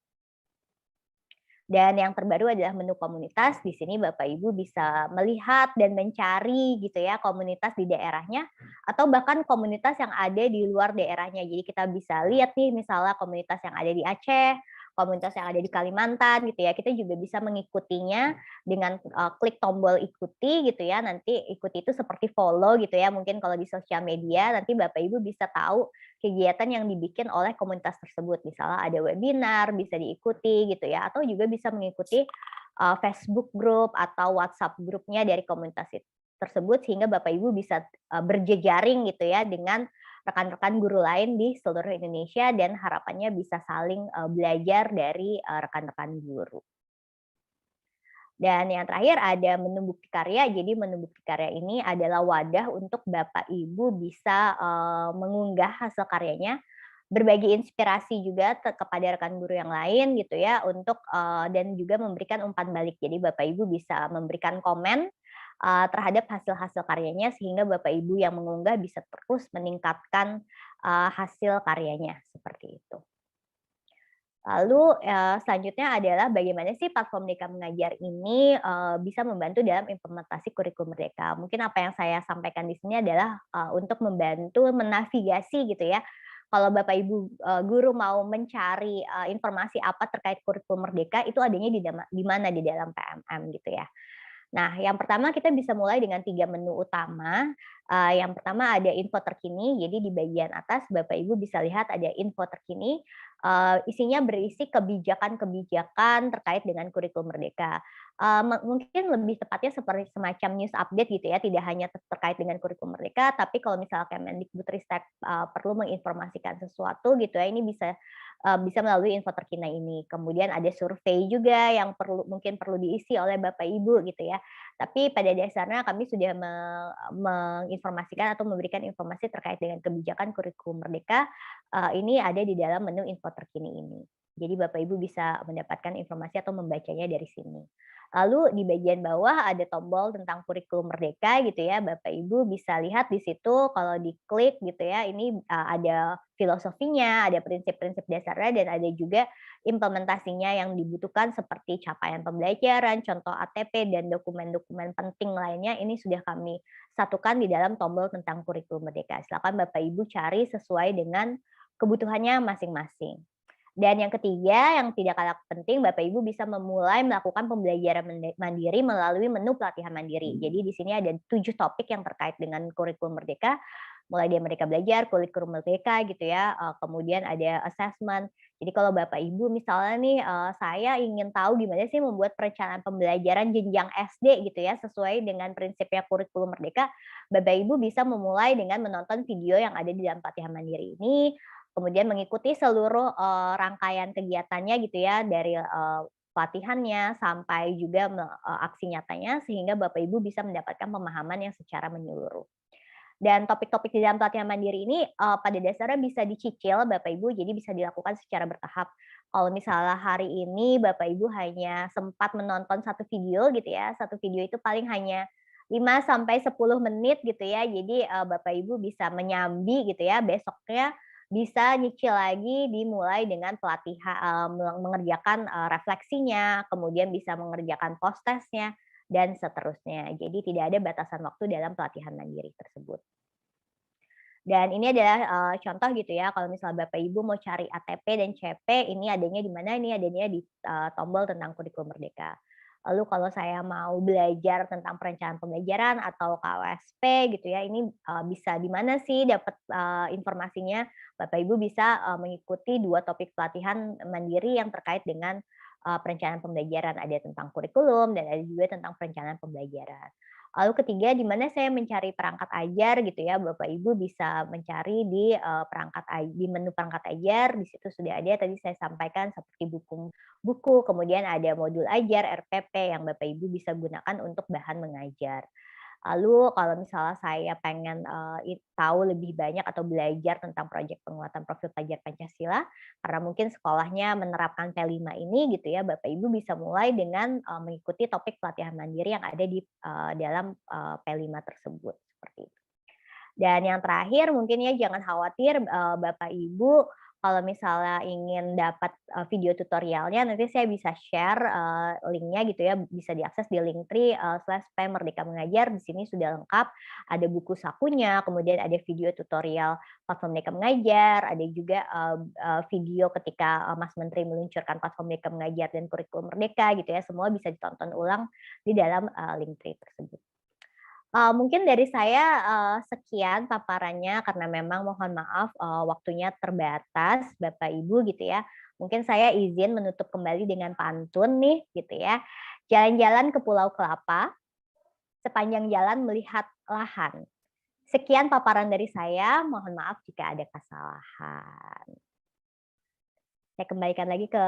Dan yang terbaru adalah menu komunitas. Di sini Bapak Ibu bisa melihat dan mencari gitu ya komunitas di daerahnya, atau bahkan komunitas yang ada di luar daerahnya. Jadi kita bisa lihat nih misalnya komunitas yang ada di Aceh, komunitas yang ada di Kalimantan gitu ya. Kita juga bisa mengikutinya dengan klik tombol ikuti gitu ya. Nanti ikuti itu seperti follow gitu ya. Mungkin kalau di sosial media nanti Bapak Ibu bisa tahu kegiatan yang dibikin oleh komunitas tersebut. Misalnya ada webinar bisa diikuti gitu ya, atau juga bisa mengikuti Facebook group atau WhatsApp grupnya dari komunitas tersebut sehingga Bapak Ibu bisa berjejaring gitu ya dengan rekan-rekan guru lain di seluruh Indonesia dan harapannya bisa saling belajar dari rekan-rekan guru. Dan yang terakhir ada menu bukti karya. Jadi menu bukti karya ini adalah wadah untuk Bapak Ibu bisa mengunggah hasil karyanya, berbagi inspirasi juga kepada rekan guru yang lain gitu ya untuk dan juga memberikan umpan balik. Jadi Bapak Ibu bisa memberikan komen terhadap hasil-hasil karyanya sehingga Bapak Ibu yang mengunggah bisa terus meningkatkan hasil karyanya seperti itu. Lalu selanjutnya adalah bagaimana sih platform Merdeka Mengajar ini bisa membantu dalam implementasi kurikulum Merdeka. Mungkin apa yang saya sampaikan di sini adalah untuk membantu menavigasi gitu ya. Kalau Bapak Ibu guru mau mencari informasi apa terkait kurikulum Merdeka itu adanya di mana di dalam PMM gitu ya. Nah, yang pertama kita bisa mulai dengan 3 menu utama. Yang pertama ada info terkini, jadi di bagian atas Bapak Ibu bisa lihat ada info terkini, isinya berisi kebijakan-kebijakan terkait dengan kurikulum Merdeka. Mungkin lebih tepatnya seperti semacam news update gitu ya, tidak hanya terkait dengan kurikulum Merdeka, tapi kalau misalnya Kemendikbudristek perlu menginformasikan sesuatu gitu ya, ini bisa melalui info terkini ini. Kemudian ada survei juga yang mungkin perlu diisi oleh Bapak Ibu gitu ya. Tapi pada dasarnya kami sudah menginformasikan atau memberikan informasi terkait dengan kebijakan kurikulum Merdeka ini ada di dalam menu info terkini ini. Jadi Bapak Ibu bisa mendapatkan informasi atau membacanya dari sini. Lalu di bagian bawah ada tombol tentang kurikulum Merdeka gitu ya. Bapak Ibu bisa lihat di situ kalau diklik gitu ya, ini ada filosofinya, ada prinsip-prinsip dasarnya dan ada juga implementasinya yang dibutuhkan seperti capaian pembelajaran, contoh ATP dan dokumen-dokumen penting lainnya ini sudah kami satukan di dalam tombol tentang kurikulum Merdeka. Silakan Bapak Ibu cari sesuai dengan kebutuhannya masing-masing. Dan yang ketiga, yang tidak kalah penting, Bapak Ibu bisa memulai melakukan pembelajaran mandiri melalui menu pelatihan mandiri. Jadi di sini ada 7 topik yang terkait dengan kurikulum Merdeka, mulai dari Merdeka Belajar, kurikulum Merdeka gitu ya, kemudian ada assessment. Jadi kalau Bapak Ibu misalnya nih, saya ingin tahu gimana sih membuat perencanaan pembelajaran jenjang SD gitu ya, sesuai dengan prinsipnya kurikulum Merdeka, Bapak Ibu bisa memulai dengan menonton video yang ada di dalam pelatihan mandiri ini, kemudian mengikuti seluruh rangkaian kegiatannya gitu ya dari pelatihannya sampai juga aksi nyatanya sehingga Bapak Ibu bisa mendapatkan pemahaman yang secara menyeluruh. Dan topik-topik di dalam pelatihan mandiri ini pada dasarnya bisa dicicil Bapak Ibu, jadi bisa dilakukan secara bertahap. Kalau misalnya hari ini Bapak Ibu hanya sempat menonton satu video gitu ya, satu video itu paling hanya 5 sampai 10 menit gitu ya. Jadi Bapak Ibu bisa menyambi gitu ya, besoknya bisa nyicil lagi dimulai dengan pelatihan mengerjakan refleksinya, kemudian bisa mengerjakan post testnya dan seterusnya. Jadi tidak ada batasan waktu dalam pelatihan mandiri tersebut. Dan ini adalah contoh gitu ya, kalau misalnya Bapak Ibu mau cari ATP dan CP, ini adanya di mana? Ini adanya di tombol tentang kurikulum Merdeka. Lalu kalau saya mau belajar tentang perencanaan pembelajaran atau KWSP gitu ya, ini bisa di mana sih dapat informasinya? Bapak Ibu bisa mengikuti 2 topik pelatihan mandiri yang terkait dengan perencanaan pembelajaran. Ada tentang kurikulum dan ada juga tentang perencanaan pembelajaran. Lalu ketiga, di mana saya mencari perangkat ajar gitu ya, Bapak Ibu bisa mencari di di menu perangkat ajar, di situ sudah ada tadi saya sampaikan seperti buku, kemudian ada modul ajar, RPP yang Bapak Ibu bisa gunakan untuk bahan mengajar. Lalu kalau misalnya saya pengen tahu lebih banyak atau belajar tentang proyek penguatan profil pelajar Pancasila, karena mungkin sekolahnya menerapkan P5 ini gitu ya, Bapak Ibu bisa mulai dengan mengikuti topik pelatihan mandiri yang ada di dalam P5 tersebut seperti itu. Dan yang terakhir mungkin ya jangan khawatir Bapak Ibu kalau misalnya ingin dapat video tutorialnya, nanti saya bisa share linknya gitu ya, bisa diakses di Linktree/P Merdeka Mengajar. Di sini sudah lengkap, ada buku sakunya, kemudian ada video tutorial platform Merdeka Mengajar, ada juga video ketika Mas Menteri meluncurkan platform Merdeka Mengajar dan kurikulum Merdeka gitu ya, semua bisa ditonton ulang di dalam Linktree tersebut. Mungkin dari saya sekian paparannya karena memang mohon maaf waktunya terbatas Bapak Ibu gitu ya. Mungkin saya izin menutup kembali dengan pantun nih gitu ya. Jalan-jalan ke Pulau Kelapa, sepanjang jalan melihat lahan. Sekian paparan dari saya, mohon maaf jika ada kesalahan. Saya kembalikan lagi ke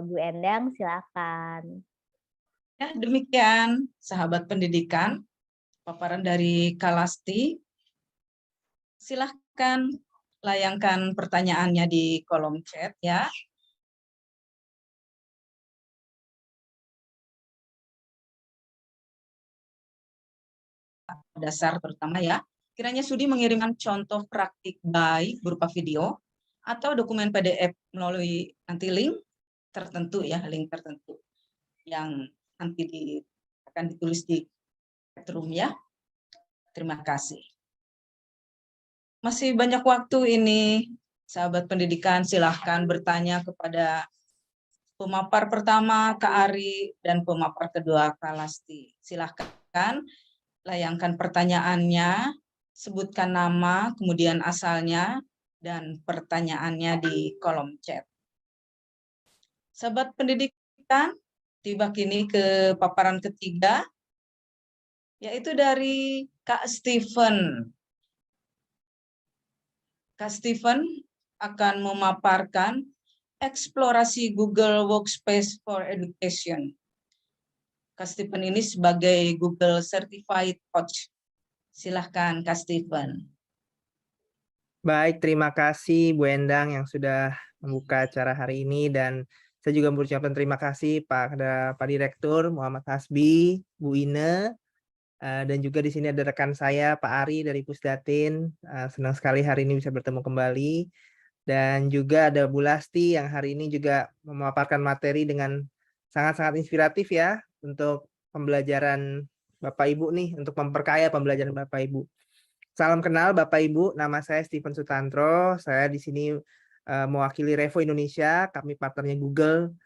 Bu Endang, silakan. Ya, demikian sahabat pendidikan, paparan dari Kalasti. Silahkan layangkan pertanyaannya di kolom chat ya. Dasar terutama ya. Kiranya Sudi mengirimkan contoh praktik baik berupa video atau dokumen PDF melalui nanti link tertentu ya, link tertentu yang nanti akan ditulis di room ya. Terima kasih. Masih banyak waktu ini, sahabat pendidikan, silahkan bertanya kepada pemapar pertama Kak Ari dan pemapar kedua Kak Lasti. Silahkan layangkan pertanyaannya, sebutkan nama, kemudian asalnya, dan pertanyaannya di kolom chat. Sahabat pendidikan, tiba kini ke paparan ketiga, yaitu dari Kak Steven. Kak Steven akan memaparkan eksplorasi Google Workspace for Education. Kak Steven ini sebagai Google Certified Coach. Silahkan Kak Steven. Baik, terima kasih Bu Endang yang sudah membuka acara hari ini, dan saya juga mengucapkan terima kasih kepada Pak Direktur Muhammad Hasbi, Bu Ine, dan juga di sini ada rekan saya Pak Ari dari Pusdatin. Senang sekali hari ini bisa bertemu kembali, dan juga ada Bu Lasti yang hari ini juga memaparkan materi dengan sangat-sangat inspiratif ya untuk pembelajaran Bapak Ibu nih, untuk memperkaya pembelajaran Bapak Ibu. Salam kenal Bapak Ibu, nama saya Steven Sutantro. Saya di sini mewakili Revo Indonesia, kami partnernya Google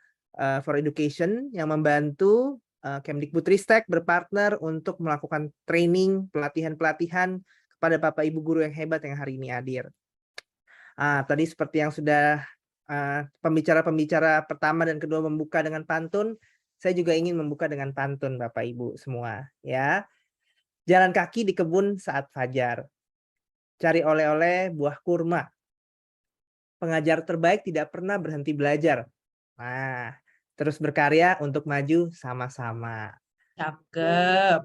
for Education yang membantu Kemdikbudristek berpartner untuk melakukan training, pelatihan-pelatihan kepada Bapak Ibu guru yang hebat yang hari ini hadir. Tadi seperti yang sudah pembicara-pembicara pertama dan kedua membuka dengan pantun, saya juga ingin membuka dengan pantun Bapak Ibu semua ya. Jalan kaki di kebun saat fajar. Cari oleh-oleh buah kurma. Pengajar terbaik tidak pernah berhenti belajar. Nah, terus berkarya untuk maju sama-sama. Cakep.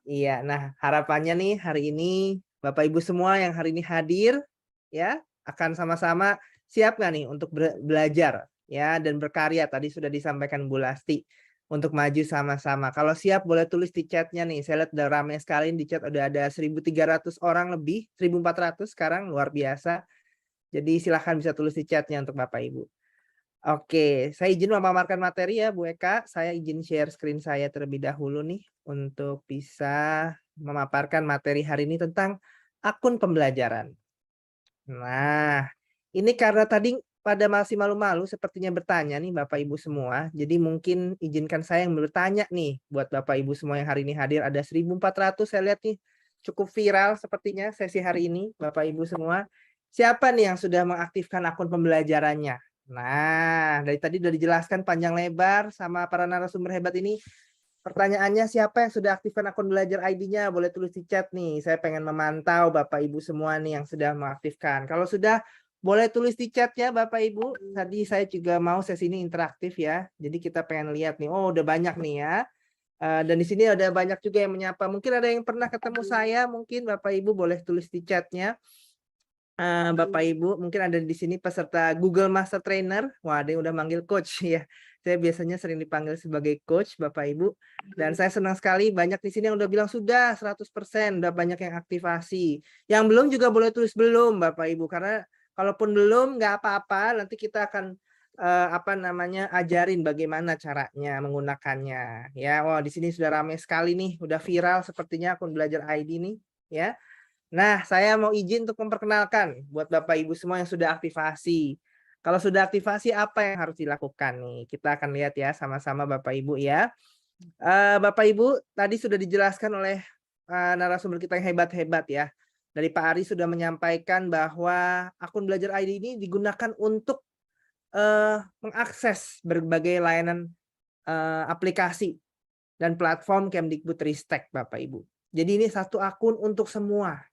Iya, nah harapannya nih hari ini Bapak Ibu semua yang hari ini hadir ya akan sama-sama siap nggak nih untuk belajar ya dan berkarya. Tadi sudah disampaikan Bu Lasti untuk maju sama-sama. Kalau siap boleh tulis di chatnya nih. Saya lihat udah ramai sekali di chat, udah ada 1.300 orang lebih, 1.400 sekarang, luar biasa. Jadi silahkan bisa tulis di chatnya untuk Bapak Ibu. Oke, saya izin memaparkan materi ya Bu Eka. Saya izin share screen saya terlebih dahulu nih untuk bisa memaparkan materi hari ini tentang akun pembelajaran. Nah, ini karena tadi pada masih malu-malu sepertinya bertanya nih Bapak Ibu semua. Jadi mungkin izinkan saya yang bertanya nih buat Bapak Ibu semua yang hari ini hadir. Ada 1.400 saya lihat nih, cukup viral sepertinya sesi hari ini Bapak Ibu semua. Siapa nih yang sudah mengaktifkan akun pembelajarannya? Nah, dari tadi sudah dijelaskan panjang lebar sama para narasumber hebat ini. Pertanyaannya siapa yang sudah aktifkan akun belajar ID-nya? Boleh tulis di chat nih. Saya pengen memantau Bapak Ibu semua nih yang sudah mengaktifkan. Kalau sudah, boleh tulis di chat ya Bapak Ibu. Tadi saya juga mau sesi ini interaktif ya. Jadi kita pengen lihat nih. Oh udah banyak nih ya. Dan di sini ada banyak juga yang menyapa. Mungkin ada yang pernah ketemu saya. Mungkin Bapak Ibu boleh tulis di chatnya. Bapak Ibu mungkin ada di sini peserta Google Master Trainer. Wah ada yang udah manggil coach ya. Saya biasanya sering dipanggil sebagai coach Bapak Ibu. Dan saya senang sekali banyak di sini yang udah bilang sudah 100%. Udah banyak yang aktivasi. Yang belum juga boleh tulis belum Bapak Ibu. Karena Kalaupun belum, nggak apa-apa, nanti kita akan ajarin bagaimana caranya menggunakannya. Ya, wah di sini sudah ramai sekali nih, udah viral sepertinya akun Belajar ID nih, ya. Nah, saya mau izin untuk memperkenalkan buat Bapak Ibu semua yang sudah aktivasi. Kalau sudah aktivasi, apa yang harus dilakukan nih? Kita akan lihat ya sama-sama Bapak Ibu ya. Bapak Ibu, tadi sudah dijelaskan oleh narasumber kita yang hebat-hebat ya. Dari Pak Ari sudah menyampaikan bahwa akun Belajar ID ini digunakan untuk mengakses berbagai layanan aplikasi dan platform Kemdikbudristek, Bapak Ibu. Jadi ini satu akun untuk semua.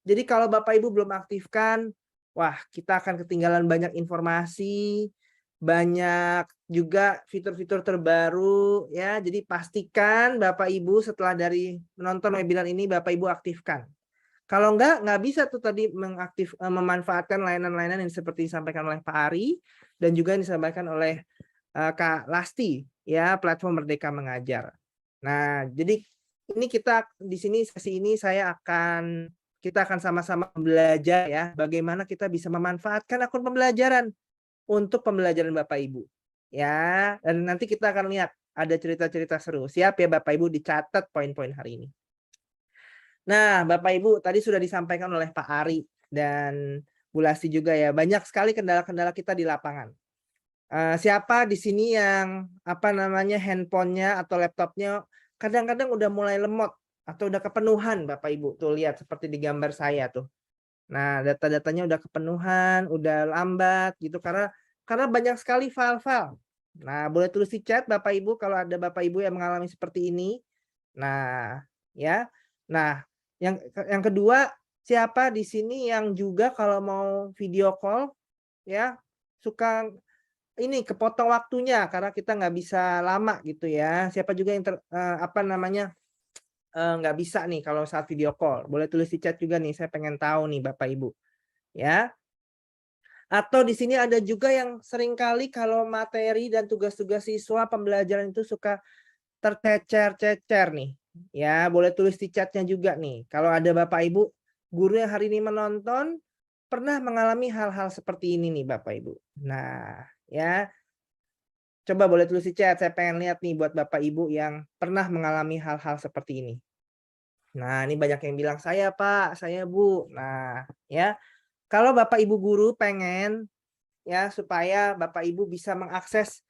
Jadi kalau Bapak Ibu belum aktifkan, wah kita akan ketinggalan banyak informasi, banyak juga fitur-fitur terbaru ya. Jadi pastikan Bapak Ibu setelah dari menonton webinar ini Bapak Ibu aktifkan. Kalau nggak bisa tuh tadi memanfaatkan layanan-layanan yang seperti disampaikan oleh Pak Ari dan juga yang disampaikan oleh Kak Lasti ya, platform Merdeka Mengajar. Nah, jadi ini kita di sini sesi ini kita akan sama-sama belajar ya bagaimana kita bisa memanfaatkan akun pembelajaran untuk pembelajaran Bapak Ibu. Ya, dan nanti kita akan lihat ada cerita-cerita seru. Siap ya Bapak Ibu, dicatat poin-poin hari ini. Nah, Bapak Ibu tadi sudah disampaikan oleh Pak Ari dan Bu Lasti juga ya, banyak sekali kendala-kendala kita di lapangan. Siapa di sini yang handphonenya atau laptopnya kadang-kadang udah mulai lemot atau udah kepenuhan Bapak Ibu, tuh lihat seperti di gambar saya tuh. Nah, data-datanya udah kepenuhan, udah lambat gitu karena banyak sekali file-file. Nah, boleh tulis di chat Bapak Ibu kalau ada Bapak Ibu yang mengalami seperti ini. Nah, ya. Nah, yang kedua, siapa di sini yang juga kalau mau video call ya suka ini kepotong waktunya karena kita nggak bisa lama gitu ya. Siapa juga yang nggak bisa nih kalau saat video call. Boleh tulis di chat juga nih, saya pengen tahu nih Bapak Ibu. Ya. Atau di sini ada juga yang seringkali kalau materi dan tugas-tugas siswa pembelajaran itu suka tercecer-cecer nih. Ya, boleh tulis di chatnya juga nih. Kalau ada Bapak Ibu, guru yang hari ini menonton, pernah mengalami hal-hal seperti ini nih Bapak Ibu. Nah, ya. Coba boleh tulis di chat, saya pengen lihat nih buat Bapak Ibu yang pernah mengalami hal-hal seperti ini. Nah, ini banyak yang bilang, saya Pak, saya Bu. Nah, ya. Kalau Bapak Ibu guru pengen ya supaya Bapak Ibu bisa mengakses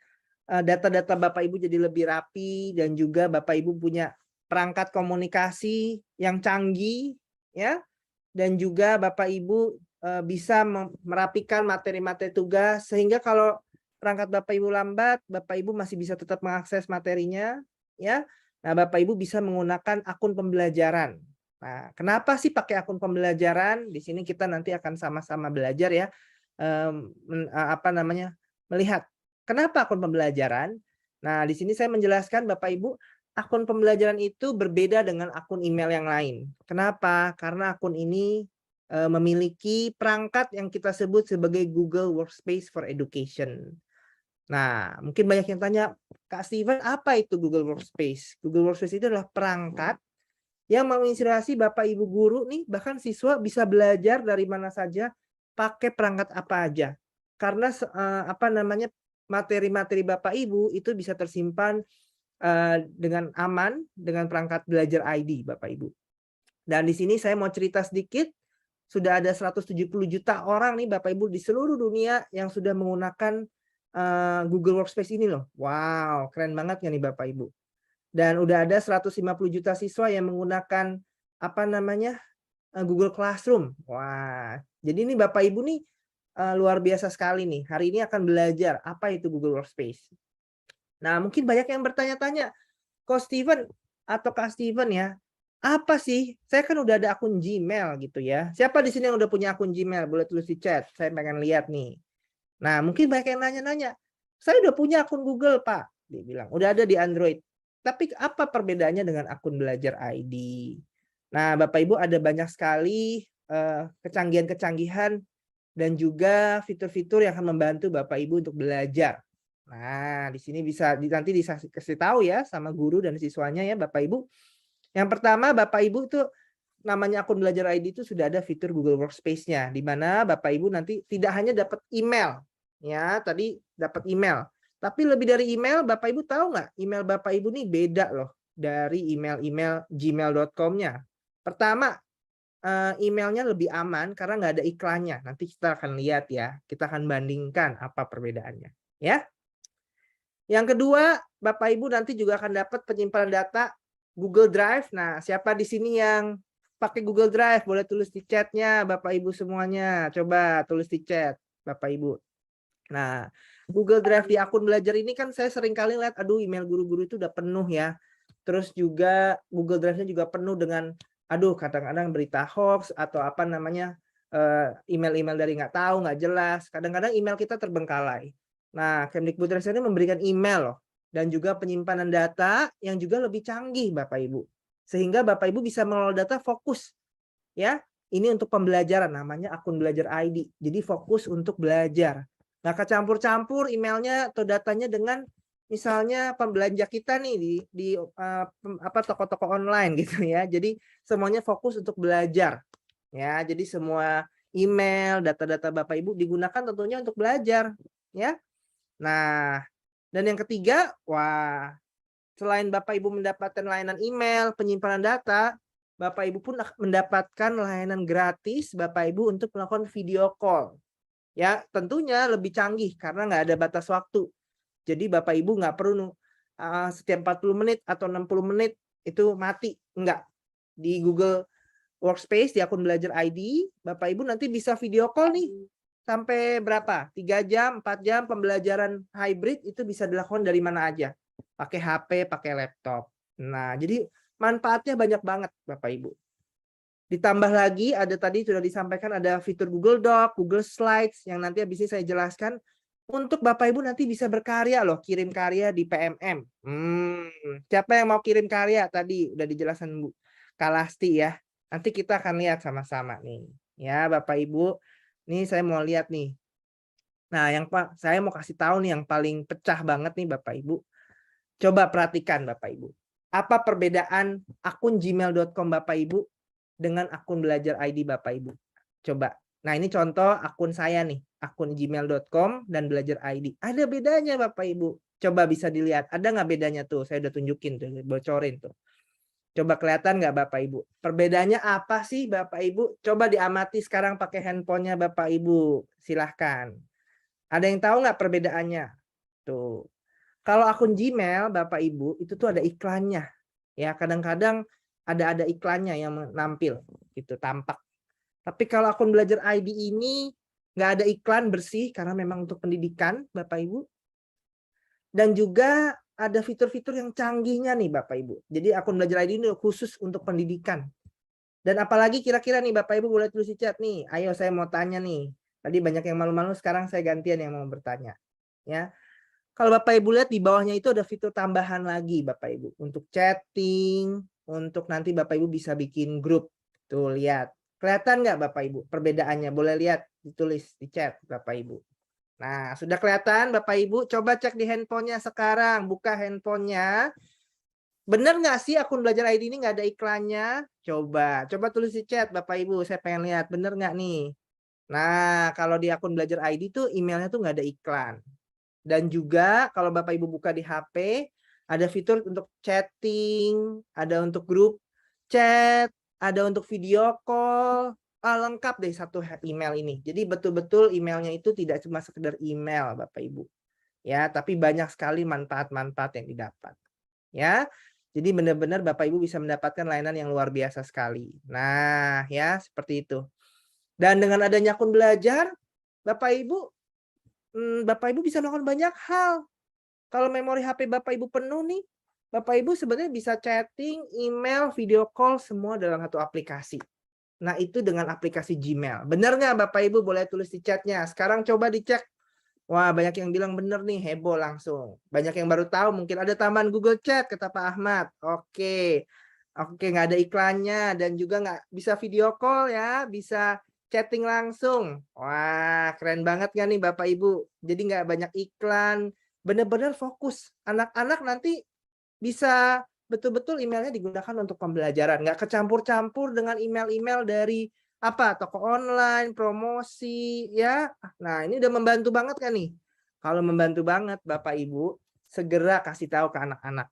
data-data Bapak Ibu jadi lebih rapi dan juga Bapak Ibu punya perangkat komunikasi yang canggih ya, dan juga Bapak Ibu bisa merapikan materi-materi tugas sehingga kalau perangkat Bapak Ibu lambat, Bapak Ibu masih bisa tetap mengakses materinya ya. Nah, Bapak Ibu bisa menggunakan akun pembelajaran. Nah, kenapa sih pakai akun pembelajaran? Di sini kita nanti akan sama-sama belajar ya, melihat kenapa akun pembelajaran. Nah, di sini saya menjelaskan Bapak Ibu, akun pembelajaran itu berbeda dengan akun email yang lain. Kenapa? Karena akun ini memiliki perangkat yang kita sebut sebagai Google Workspace for Education. Nah, mungkin banyak yang tanya, Kak Steven, apa itu Google Workspace? Google Workspace itu adalah perangkat yang menginspirasi Bapak Ibu guru nih, bahkan siswa bisa belajar dari mana saja, pakai perangkat apa aja. Karena materi-materi Bapak Ibu itu bisa tersimpan dengan aman dengan perangkat Belajar ID Bapak Ibu. Dan di sini saya mau cerita sedikit, sudah ada 170 juta orang nih Bapak Ibu di seluruh dunia yang sudah menggunakan Google Workspace ini loh. Wow, keren banget ya nih Bapak Ibu. Dan udah ada 150 juta siswa yang menggunakan Google Classroom. Wah, jadi ini Bapak Ibu nih luar biasa sekali nih. Hari ini akan belajar apa itu Google Workspace. Nah, mungkin banyak yang bertanya-tanya, Coach Steven atau Kak Steven ya, apa sih? Saya kan udah ada akun Gmail gitu ya. Siapa di sini yang udah punya akun Gmail? Boleh tulis di chat. Saya pengen lihat nih. Nah, mungkin banyak yang nanya-nanya. Saya udah punya akun Google, Pak. Dia bilang, udah ada di Android. Tapi apa perbedaannya dengan akun Belajar ID? Nah, Bapak Ibu ada banyak sekali kecanggihan-kecanggihan dan juga fitur-fitur yang akan membantu Bapak Ibu untuk belajar. Nah, di sini nanti dikasih tahu ya sama guru dan siswanya ya Bapak Ibu. Yang pertama Bapak Ibu tuh namanya akun belajar ID itu sudah ada fitur Google Workspace-nya, di mana Bapak Ibu nanti tidak hanya dapat email, ya tadi dapat email, tapi lebih dari email, Bapak Ibu tahu nggak email Bapak Ibu nih beda loh dari email-email gmail.com-nya. Pertama, emailnya lebih aman karena nggak ada iklannya. Nanti kita akan lihat ya, kita akan bandingkan apa perbedaannya, ya. Yang kedua, Bapak Ibu nanti juga akan dapat penyimpanan data Google Drive. Nah, siapa di sini yang pakai Google Drive? Boleh tulis di chatnya, Bapak Ibu semuanya. Coba tulis di chat, Bapak Ibu. Nah, Google Drive di akun belajar ini kan saya sering kali lihat, aduh email guru-guru itu udah penuh ya. Terus juga Google Drive-nya juga penuh dengan, aduh kadang-kadang berita hoax atau apa namanya, email-email dari nggak tahu, nggak jelas. Kadang-kadang email kita terbengkalai. Nah, Kemdikbudristek ini memberikan email loh, dan juga penyimpanan data yang juga lebih canggih Bapak Ibu. Sehingga Bapak Ibu bisa mengelola data fokus. Ya, ini untuk pembelajaran, namanya akun belajar ID. Jadi fokus untuk belajar. Nah, kecampur-campur emailnya atau datanya dengan misalnya pembelanja kita nih di toko-toko online gitu ya. Jadi semuanya fokus untuk belajar. Ya, jadi semua email, data-data Bapak Ibu digunakan tentunya untuk belajar, ya. Nah, dan yang ketiga, wah, selain Bapak Ibu mendapatkan layanan email, penyimpanan data, Bapak Ibu pun mendapatkan layanan gratis Bapak Ibu untuk melakukan video call. Ya, tentunya lebih canggih karena nggak ada batas waktu. Jadi Bapak Ibu nggak perlu setiap 40 menit atau 60 menit itu mati. Enggak. Di Google Workspace, di akun belajar ID, Bapak Ibu nanti bisa video call nih. Sampai berapa? 3 jam, 4 jam pembelajaran hybrid itu bisa dilakukan dari mana aja. Pakai HP, pakai laptop. Nah, jadi manfaatnya banyak banget Bapak Ibu. Ditambah lagi ada tadi sudah disampaikan ada fitur Google Doc, Google Slides yang nanti habis ini saya jelaskan untuk Bapak Ibu nanti bisa berkarya loh, kirim karya di PMM. Siapa yang mau kirim karya tadi udah dijelaskan Bu Kalasti ya. Nanti kita akan lihat sama-sama nih. Ya, Bapak Ibu. Nih saya mau lihat nih. Nah, saya mau kasih tahu nih yang paling pecah banget nih Bapak Ibu. Coba perhatikan Bapak Ibu. Apa perbedaan akun gmail.com Bapak Ibu dengan akun belajar ID Bapak Ibu? Coba. Nah, ini contoh akun saya nih, akun gmail.com dan belajar ID. Ada bedanya Bapak Ibu. Coba bisa dilihat. Ada nggak bedanya tuh? Saya udah tunjukin tuh, bocorin tuh. Coba kelihatan nggak Bapak Ibu? Perbedaannya apa sih Bapak Ibu? Coba diamati sekarang pakai handphonenya Bapak Ibu. Silahkan. Ada yang tahu nggak perbedaannya? Tuh. Kalau akun Gmail Bapak Ibu itu tuh ada iklannya. Ya, kadang-kadang ada iklannya yang menampil gitu, tampak. Tapi kalau akun belajar ID ini nggak ada iklan, bersih karena memang untuk pendidikan Bapak Ibu. Dan juga ada fitur-fitur yang canggihnya nih Bapak Ibu. Jadi akun belajar ID ini khusus untuk pendidikan. Dan apalagi kira-kira nih Bapak Ibu boleh tulis di chat nih. Ayo saya mau tanya nih. Tadi banyak yang malu-malu, sekarang saya gantian yang mau bertanya. Ya. Kalau Bapak Ibu lihat di bawahnya itu ada fitur tambahan lagi Bapak Ibu. Untuk chatting, untuk nanti Bapak Ibu bisa bikin grup. Tuh lihat. Kelihatan nggak Bapak Ibu perbedaannya? Boleh lihat, ditulis di chat Bapak Ibu. Nah, sudah kelihatan Bapak Ibu? Coba cek di handphonenya sekarang. Buka handphonenya. Bener nggak sih akun belajar ID ini nggak ada iklannya? Coba tulis di chat Bapak Ibu. Saya pengen lihat, bener nggak nih? Nah, kalau di akun belajar ID tuh emailnya tuh nggak ada iklan. Dan juga kalau Bapak Ibu buka di HP, ada fitur untuk chatting, ada untuk grup chat, ada untuk video call. Lengkap deh satu email ini. Jadi betul-betul emailnya itu tidak cuma sekedar email Bapak Ibu. Ya, tapi banyak sekali manfaat-manfaat yang didapat. Ya. Jadi benar-benar Bapak Ibu bisa mendapatkan layanan yang luar biasa sekali. Nah, ya seperti itu. Dan dengan adanya akun belajar, Bapak Ibu bisa melakukan banyak hal. Kalau memori HP Bapak Ibu penuh nih, Bapak Ibu sebenarnya bisa chatting, email, video call semua dalam satu aplikasi. Nah, itu dengan aplikasi Gmail. Benar nggak Bapak Ibu? Boleh tulis di chatnya. Sekarang coba dicek. Wah, banyak yang bilang benar nih, heboh langsung. Banyak yang baru tahu, mungkin ada tambahan Google Chat, kata Pak Ahmad. Oke, nggak ada iklannya dan juga nggak bisa video call ya, bisa chatting langsung. Wah, keren banget nggak nih Bapak Ibu? Jadi nggak banyak iklan, benar-benar fokus. Anak-anak nanti bisa betul-betul emailnya digunakan untuk pembelajaran, nggak kecampur-campur dengan email-email dari toko online, promosi, ya. Nah, ini udah membantu banget kan nih? Kalau membantu banget, Bapak Ibu, segera kasih tahu ke anak-anak.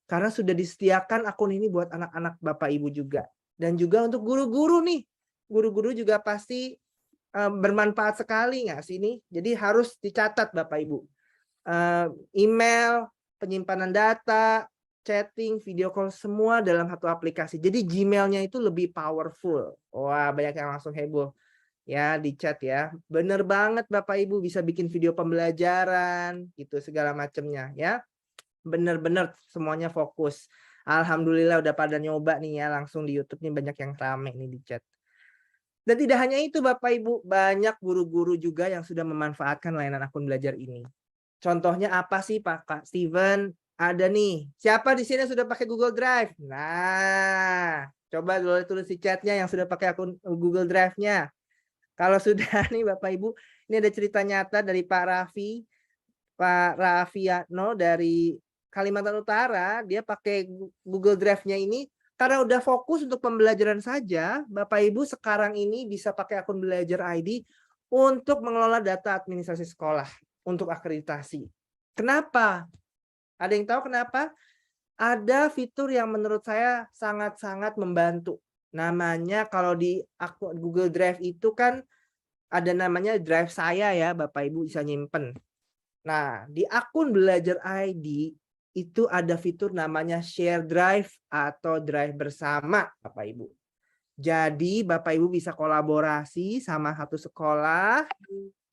Karena sudah disediakan akun ini buat anak-anak Bapak Ibu juga. Dan juga untuk guru-guru nih. Guru-guru juga pasti bermanfaat sekali nggak sih ini? Jadi harus dicatat Bapak Ibu. Email, penyimpanan data, chatting, video call, semua dalam satu aplikasi. Jadi Gmail-nya itu lebih powerful. Wah, banyak yang langsung heboh. Ya, di chat ya. Bener banget Bapak Ibu, bisa bikin video pembelajaran, gitu, segala macamnya ya. Bener-bener semuanya fokus. Alhamdulillah udah pada nyoba nih ya, langsung di YouTube nih banyak yang rame nih di chat. Dan tidak hanya itu Bapak Ibu, banyak guru-guru juga yang sudah memanfaatkan layanan akun belajar ini. Contohnya apa sih Pak Kak Steven? Ada nih. Siapa di sini sudah pakai Google Drive? Nah, coba boleh tulis di chatnya yang sudah pakai akun Google Drive-nya. Kalau sudah nih Bapak Ibu, ini ada cerita nyata dari Pak Raffiano dari Kalimantan Utara. Dia pakai Google Drive-nya ini karena udah fokus untuk pembelajaran saja. Bapak Ibu sekarang ini bisa pakai akun Belajar ID untuk mengelola data administrasi sekolah untuk akreditasi. Kenapa? Ada yang tahu kenapa? Ada fitur yang menurut saya sangat-sangat membantu. Namanya kalau di akun Google Drive itu kan ada namanya Drive saya ya, Bapak Ibu bisa nyimpen. Nah, di akun Belajar ID itu ada fitur namanya Share Drive atau Drive bersama, Bapak Ibu. Jadi Bapak Ibu bisa kolaborasi sama satu sekolah,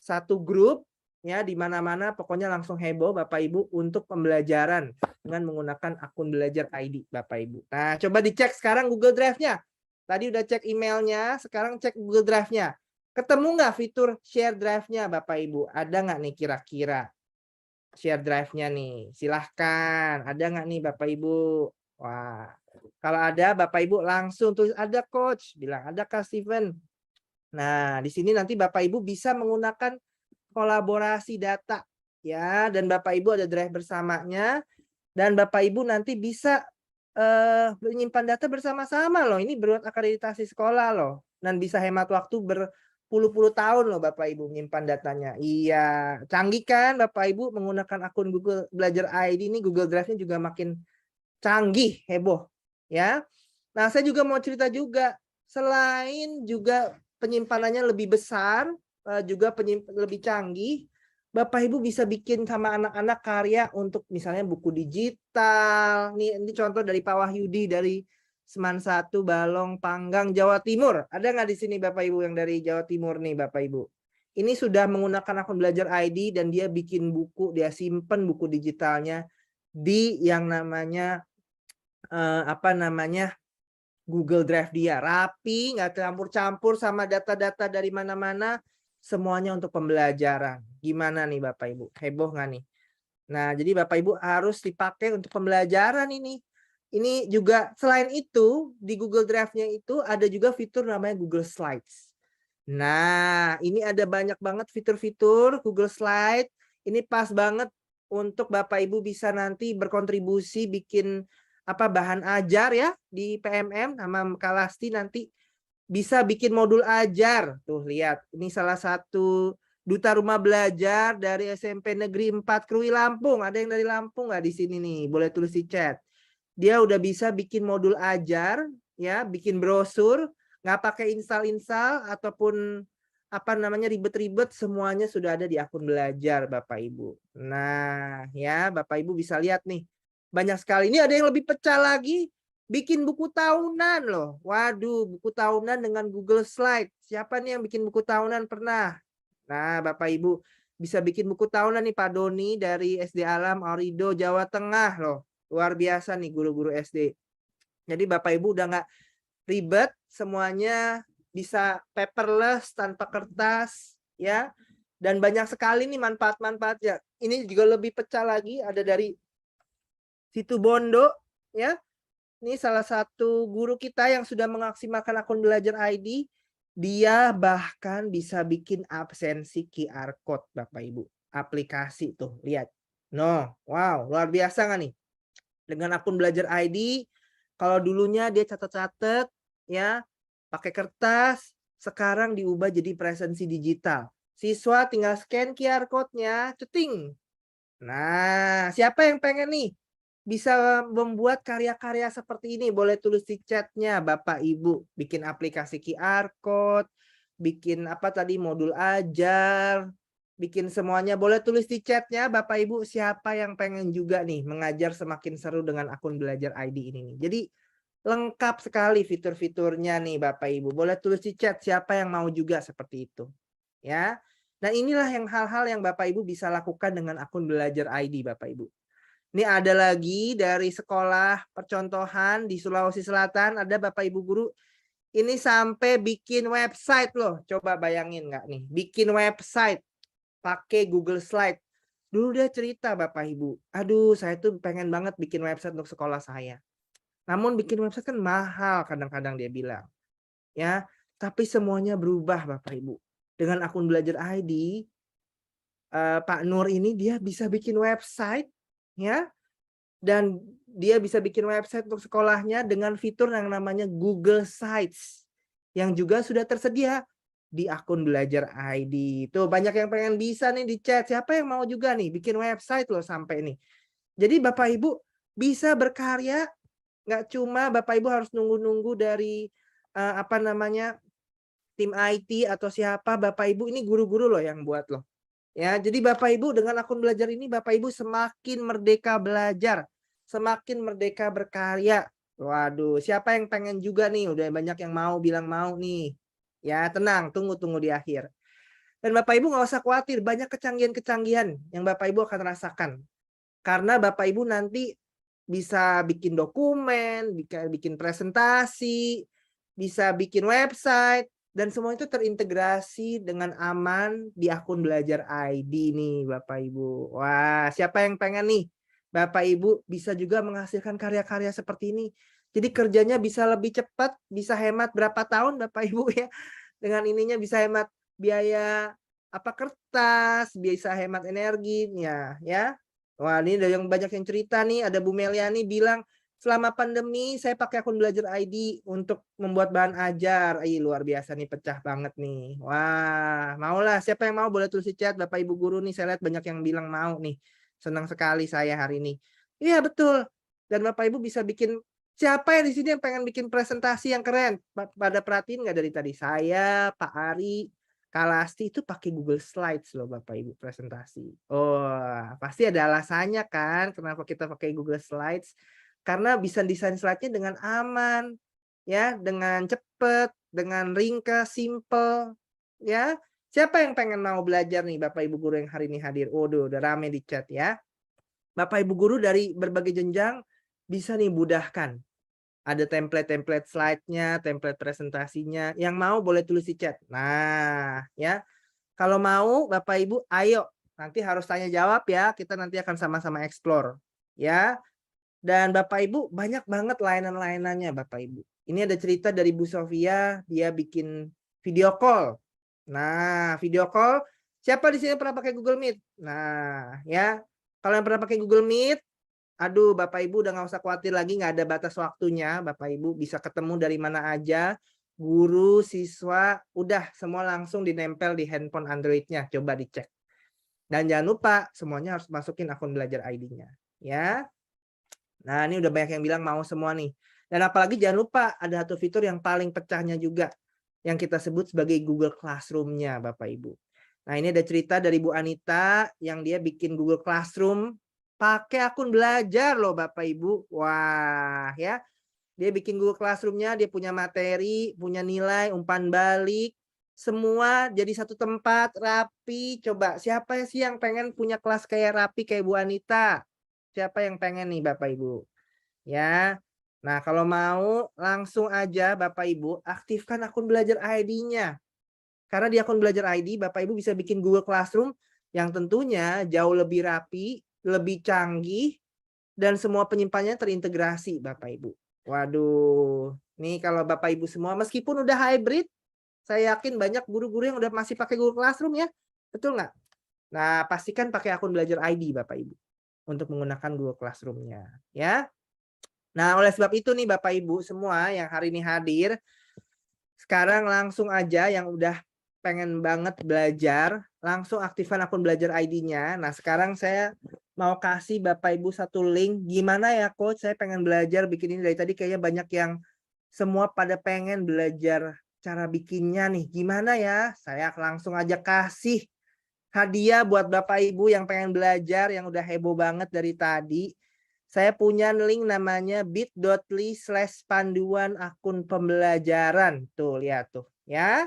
satu grup, ya di mana-mana pokoknya langsung heboh Bapak Ibu untuk pembelajaran dengan menggunakan akun Belajar ID Bapak Ibu. Nah, coba dicek sekarang Google Drive-nya. Tadi udah cek emailnya, sekarang cek Google Drive-nya. Ketemu nggak fitur share drive-nya Bapak Ibu? Ada nggak nih kira-kira share drive-nya nih? Silahkan. Ada nggak nih Bapak Ibu? Wah, kalau ada Bapak Ibu langsung tulis ada coach, bilang ada Kak Steven. Nah, di sini nanti Bapak Ibu bisa menggunakan kolaborasi data ya, dan Bapak Ibu ada drive bersamanya, dan Bapak Ibu nanti bisa menyimpan data bersama-sama loh. Ini buat akreditasi sekolah loh, dan bisa hemat waktu berpuluh-puluh tahun loh Bapak Ibu menyimpan datanya. Iya, canggih kan Bapak Ibu menggunakan akun Google Belajar ID ini. Google Drive-nya juga makin canggih, heboh ya. Nah, saya juga mau cerita juga, selain juga penyimpanannya lebih besar, juga lebih canggih, Bapak Ibu bisa bikin sama anak-anak karya untuk misalnya buku digital. Ini contoh dari Pak Wahyudi dari Seman 1 Balong Panggang Jawa Timur. Ada nggak di sini Bapak Ibu yang dari Jawa Timur nih Bapak Ibu? Ini sudah menggunakan akun Belajar ID dan dia bikin buku, dia simpen buku digitalnya di yang namanya Google Drive dia. Rapi, nggak campur-campur sama data-data dari mana-mana. Semuanya untuk pembelajaran. Gimana nih Bapak Ibu? Heboh nggak nih? Nah, jadi Bapak Ibu harus dipakai untuk pembelajaran ini. Ini juga selain itu, di Google Drive-nya itu ada juga fitur namanya Google Slides. Nah, ini ada banyak banget fitur-fitur Google Slide. Ini pas banget untuk Bapak Ibu bisa nanti berkontribusi bikin bahan ajar ya di PMM sama Kalasti nanti. Bisa bikin modul ajar. Tuh lihat, ini salah satu duta rumah belajar dari SMP Negeri 4 Krui Lampung. Ada yang dari Lampung nggak di sini nih? Boleh tulis di chat. Dia udah bisa bikin modul ajar, ya, bikin brosur, nggak pakai install ataupun ribet-ribet, semuanya sudah ada di akun Belajar Bapak Ibu. Nah, ya Bapak Ibu bisa lihat nih. Banyak sekali. Ini ada yang lebih pecah lagi. Bikin buku tahunan loh. Waduh, buku tahunan dengan Google Slide. Siapa nih yang bikin buku tahunan pernah? Nah, Bapak Ibu bisa bikin buku tahunan nih Pak Doni dari SD Alam Aurido Jawa Tengah loh. Luar biasa nih guru-guru SD. Jadi Bapak Ibu udah nggak ribet, semuanya bisa paperless tanpa kertas ya. Dan banyak sekali nih manfaat-manfaatnya. Ini juga lebih pecah lagi, ada dari Situ Bondo ya. Ini salah satu guru kita yang sudah memaksimalkan akun Belajar ID. Dia bahkan bisa bikin absensi QR code Bapak Ibu. Aplikasi tuh, lihat. No, wow, luar biasa nggak nih? Dengan akun belajar ID, kalau dulunya dia catat-catat ya, pakai kertas, sekarang diubah jadi presensi digital. Siswa tinggal scan QR code-nya, ceting. Nah, siapa yang pengen nih bisa membuat karya-karya seperti ini? Boleh tulis di chat-nya Bapak Ibu. Bikin aplikasi QR code, bikin apa tadi modul ajar, bikin semuanya. Boleh tulis di chat-nya Bapak Ibu siapa yang pengen juga nih mengajar semakin seru dengan akun belajar ID ini nih. Jadi lengkap sekali fitur-fiturnya nih Bapak Ibu. Boleh tulis di chat siapa yang mau juga seperti itu. Ya. Nah, inilah yang hal-hal yang Bapak Ibu bisa lakukan dengan akun belajar ID Bapak Ibu. Ini ada lagi dari sekolah percontohan di Sulawesi Selatan, ada Bapak Ibu guru ini sampai bikin website loh. Coba bayangin nggak nih, bikin website pakai Google Slide. Dulu dia cerita Bapak Ibu, aduh saya tuh pengen banget bikin website untuk sekolah saya. Namun bikin website kan mahal kadang-kadang dia bilang. Ya, tapi semuanya berubah Bapak Ibu. Dengan akun belajar ID, Pak Nur ini dia bisa bikin website ya, dan dia bisa bikin website untuk sekolahnya dengan fitur yang namanya Google Sites yang juga sudah tersedia di akun belajar ID. Tuh banyak yang pengen bisa nih di chat. Siapa yang mau juga nih bikin website loh sampai ini. Jadi Bapak Ibu bisa berkarya, nggak cuma Bapak Ibu harus nunggu-nunggu dari apa namanya tim IT atau siapa. Bapak Ibu ini guru-guru loh yang buat loh. Ya, jadi Bapak Ibu dengan akun belajar ini Bapak Ibu semakin merdeka belajar, semakin merdeka berkarya. Waduh, siapa yang pengen juga nih? Udah banyak yang mau bilang mau nih. Ya, tenang, tunggu di akhir. Dan Bapak Ibu nggak usah khawatir, banyak kecanggihan-kecanggihan yang Bapak Ibu akan rasakan. Karena Bapak Ibu nanti bisa bikin dokumen, bikin presentasi, bisa bikin website, dan semua itu terintegrasi dengan aman di akun belajar ID nih Bapak Ibu. Wah, siapa yang pengen nih Bapak Ibu bisa juga menghasilkan karya-karya seperti ini. Jadi kerjanya bisa lebih cepat, bisa hemat berapa tahun Bapak Ibu ya. Dengan ininya bisa hemat biaya kertas, bisa hemat energinya ya. Wah, ini ada yang banyak yang cerita nih, ada Bu Meliani bilang selama pandemi saya pakai akun belajar ID untuk membuat bahan ajar. Luar biasa nih, pecah banget nih. Wah, maulah. Siapa yang mau boleh tulis di chat Bapak Ibu guru nih. Saya lihat banyak yang bilang mau nih. Senang sekali saya hari ini. Iya, betul. Dan Bapak Ibu bisa bikin, siapa yang di sini yang pengen bikin presentasi yang keren? Pada perhatiin nggak dari tadi? Saya, Pak Ari, Kalasti itu pakai Google Slides loh Bapak Ibu presentasi. Oh, pasti ada alasannya kan kenapa kita pakai Google Slides. Karena bisa desain slide-nya dengan aman, ya, dengan cepat, dengan ringkas, simple, ya. Siapa yang pengen mau belajar nih Bapak Ibu guru yang hari ini hadir? Waduh, udah rame di chat ya. Bapak Ibu guru dari berbagai jenjang bisa nih mudahkan. Ada template-template slide-nya, template presentasinya. Yang mau boleh tulis di chat. Nah, ya. Kalau mau Bapak Ibu, ayo. Nanti harus tanya jawab ya. Kita nanti akan sama-sama explore. Ya. Dan Bapak Ibu banyak banget layanan-layanannya Bapak Ibu. Ini ada cerita dari Bu Sofia, dia bikin video call. Nah, video call, siapa di sini pernah pakai Google Meet? Nah, ya. Kalau yang pernah pakai Google Meet, aduh Bapak Ibu udah nggak usah khawatir lagi, nggak ada batas waktunya. Bapak Ibu bisa ketemu dari mana aja. Guru, siswa, udah semua langsung dinempel di handphone Android-nya. Coba dicek. Dan jangan lupa semuanya harus masukin akun belajar ID-nya. Ya. Nah, ini udah banyak yang bilang mau semua nih. Dan apalagi jangan lupa ada satu fitur yang paling pecahnya juga yang kita sebut sebagai Google Classroom-nya Bapak Ibu. Nah, ini ada cerita dari Bu Anita yang dia bikin Google Classroom pakai akun belajar loh Bapak Ibu. Wah, ya. Dia bikin Google Classroom-nya, dia punya materi, punya nilai, umpan balik, semua jadi satu tempat, rapi. Coba siapa sih yang pengen punya kelas kayak rapi kayak Bu Anita? Siapa yang pengen nih Bapak Ibu? Ya. Nah, kalau mau langsung aja Bapak Ibu aktifkan akun belajar ID-nya. Karena di akun belajar ID Bapak Ibu bisa bikin Google Classroom yang tentunya jauh lebih rapi, lebih canggih, dan semua penyimpanannya terintegrasi Bapak Ibu. Waduh, nih kalau Bapak Ibu semua meskipun udah hybrid, saya yakin banyak guru-guru yang udah masih pakai Google Classroom ya. Betul nggak? Nah, pastikan pakai akun belajar ID Bapak Ibu untuk menggunakan Google Classroom-nya, ya. Nah, oleh sebab itu nih Bapak Ibu semua yang hari ini hadir, sekarang langsung aja yang udah pengen banget belajar, langsung aktifkan akun belajar ID-nya. Nah, sekarang saya mau kasih Bapak Ibu satu link. Gimana ya Coach, saya pengen belajar bikin ini. Dari tadi kayaknya banyak yang semua pada pengen belajar cara bikinnya nih. Gimana ya? Saya langsung aja kasih hadiah buat Bapak Ibu yang pengen belajar, yang udah heboh banget dari tadi. Saya punya link namanya bit.ly/panduan akun pembelajaran. Tuh, lihat tuh ya.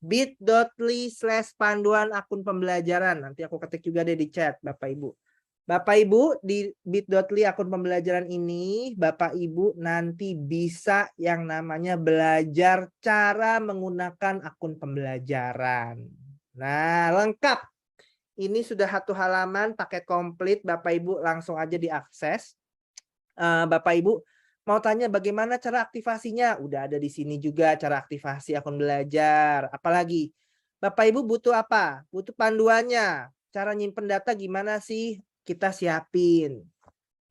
bit.ly/panduan akun pembelajaran. Nanti aku ketik juga deh di chat Bapak Ibu. Bapak Ibu di bit.ly akun pembelajaran ini, Bapak Ibu nanti bisa yang namanya belajar cara menggunakan akun pembelajaran. Nah, lengkap. Ini sudah satu halaman paket komplit, Bapak Ibu langsung aja diakses. Bapak Ibu mau tanya bagaimana cara aktivasinya? Udah ada di sini juga cara aktivasi akun belajar. Apalagi Bapak Ibu butuh apa? Butuh panduannya. Cara nyimpen data gimana sih? Kita siapin.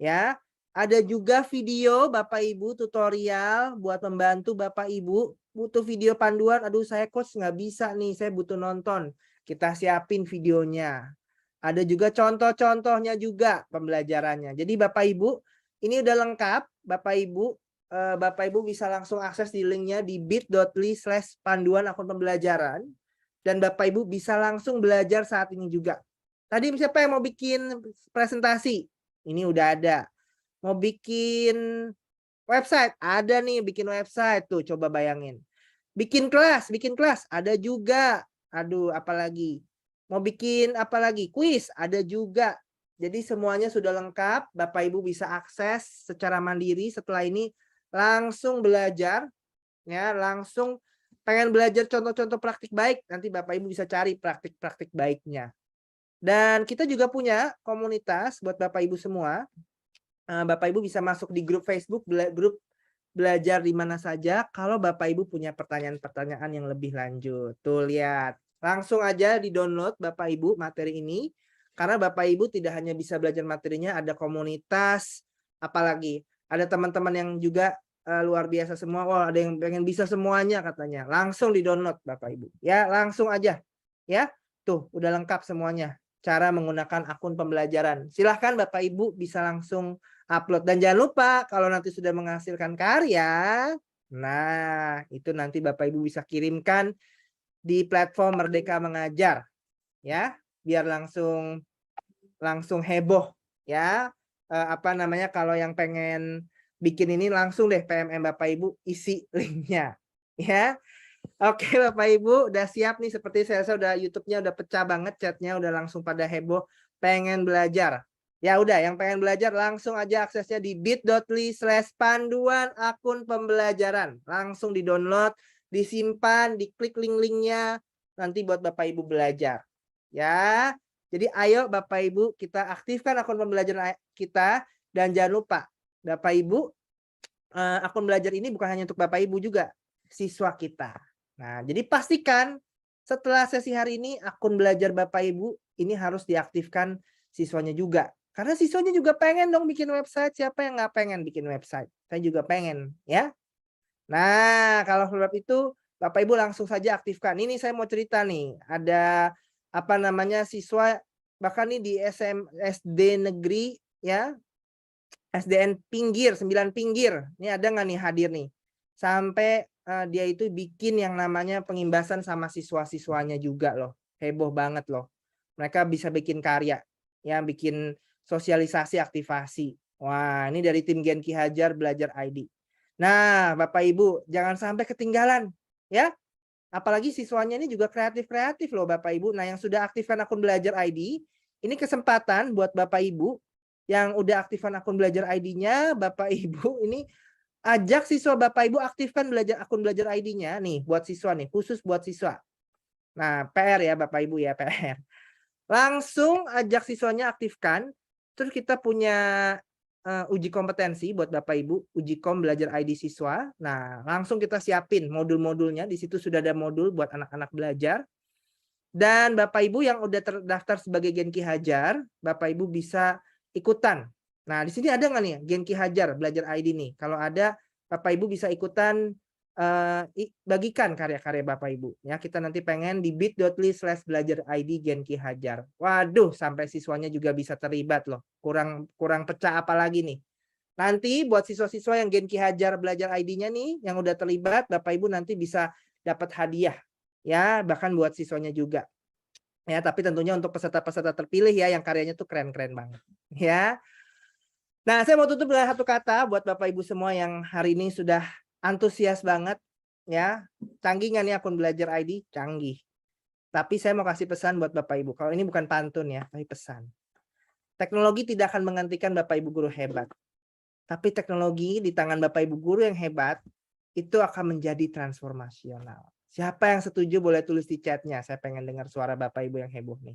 Ya. Ada juga video Bapak Ibu tutorial buat membantu Bapak Ibu. Butuh video panduan. Aduh, saya coach nggak bisa nih, saya butuh nonton. Kita siapin videonya. Ada juga contoh-contohnya juga pembelajarannya. Jadi Bapak Ibu, ini udah lengkap. Bapak Ibu bisa langsung akses di linknya di bit.ly/panduan akun pembelajaran. Dan Bapak Ibu bisa langsung belajar saat ini juga. Tadi siapa yang mau bikin presentasi? Ini udah ada. Mau bikin website? Ada nih bikin website. Tuh coba bayangin. Bikin kelas ada juga. Aduh, apalagi mau bikin apa lagi? Kuis ada juga. Jadi semuanya sudah lengkap. Bapak Ibu bisa akses secara mandiri. Setelah ini langsung belajar, ya, langsung pengen belajar contoh-contoh praktik baik. Nanti Bapak Ibu bisa cari praktik-praktik baiknya. Dan kita juga punya komunitas buat Bapak Ibu semua. Bapak Ibu bisa masuk di grup Facebook, grup belajar di mana saja. Kalau Bapak Ibu punya pertanyaan-pertanyaan yang lebih lanjut. Tuh lihat. Langsung aja di-download Bapak Ibu materi ini. Karena Bapak Ibu tidak hanya bisa belajar materinya, ada komunitas, apalagi ada teman-teman yang juga luar biasa semua. Oh, ada yang pengen bisa semuanya katanya. Langsung di-download Bapak Ibu. Ya, langsung aja. Ya, tuh udah lengkap semuanya. Cara menggunakan akun pembelajaran. Silahkan Bapak Ibu bisa langsung upload. Dan jangan lupa kalau nanti sudah menghasilkan karya, nah itu nanti Bapak Ibu bisa kirimkan di platform Merdeka Mengajar. Ya, biar langsung heboh ya. Apa namanya, kalau yang pengen bikin ini langsung deh PMM Bapak Ibu isi linknya ya. Oke Bapak Ibu udah siap nih, seperti saya rasa udah YouTube-nya udah pecah banget, chatnya udah langsung pada heboh pengen belajar. Ya udah, yang pengen belajar langsung aja aksesnya di bit.ly/panduan akun pembelajaran. Langsung di-download, disimpan, diklik link-linknya nanti buat Bapak Ibu belajar. Ya, jadi ayo Bapak Ibu kita aktifkan akun pembelajaran kita. Dan jangan lupa Bapak Ibu, akun belajar ini bukan hanya untuk Bapak Ibu juga, siswa kita. Nah, jadi pastikan setelah sesi hari ini akun belajar Bapak Ibu ini harus diaktifkan siswanya juga. Karena siswanya juga pengen dong bikin website. Siapa yang nggak pengen bikin website? Saya juga pengen ya. Nah, kalau sebab itu Bapak Ibu langsung saja aktifkan. Ini saya mau cerita nih. Ada apa namanya siswa bahkan nih di SD negeri ya. SDN Pinggir, 9 Pinggir. Ini ada nggak nih hadir nih? Sampai dia itu bikin yang namanya pengimbasan sama siswa-siswanya juga loh. Heboh banget loh. Mereka bisa bikin karya, ya, bikin sosialisasi aktivasi. Wah, ini dari tim Gen Ki Hajar Belajar ID. Nah, Bapak Ibu, jangan sampai ketinggalan, ya. Apalagi siswanya ini juga kreatif-kreatif loh Bapak Ibu. Nah, yang sudah aktifkan akun Belajar ID, ini kesempatan buat Bapak Ibu yang udah aktifkan akun Belajar ID-nya, Bapak Ibu ini ajak siswa Bapak Ibu aktifkan akun Belajar ID-nya nih buat siswa nih, khusus buat siswa. Nah, PR ya Bapak Ibu ya, PR. Langsung ajak siswanya aktifkan. Terus kita punya uji kompetensi buat Bapak Ibu, uji kom Belajar ID siswa. Nah, langsung kita siapin modul-modulnya. Di situ sudah ada modul buat anak-anak belajar. Dan Bapak Ibu yang udah terdaftar sebagai Gen Ki Hajar, Bapak Ibu bisa ikutan Nah, di sini ada nggak nih Genki Hajar Belajar ID nih? Kalau ada, Bapak Ibu bisa ikutan bagikan karya-karya Bapak Ibu. Ya, kita nanti pengen di bit.ly/belajar ID Genki Hajar. Waduh, sampai siswanya juga bisa terlibat loh. Kurang pecah apa lagi nih? Nanti buat siswa-siswa yang Genki Hajar Belajar ID-nya nih, yang udah terlibat, Bapak Ibu nanti bisa dapat hadiah. Ya, bahkan buat siswanya juga. Ya, tapi tentunya untuk peserta-peserta terpilih ya, yang karyanya tuh keren-keren banget. Ya. Nah, saya mau tutup dengan satu kata buat Bapak Ibu semua yang hari ini sudah antusias banget. Ya, canggih nggak nih akun Belajar ID? Canggih. Tapi saya mau kasih pesan buat Bapak Ibu. Kalau ini bukan pantun ya, tapi pesan. Teknologi tidak akan menggantikan Bapak Ibu guru hebat. Tapi teknologi di tangan Bapak Ibu guru yang hebat, itu akan menjadi transformasional. Siapa yang setuju boleh tulis di chatnya. Saya pengen dengar suara Bapak Ibu yang heboh nih.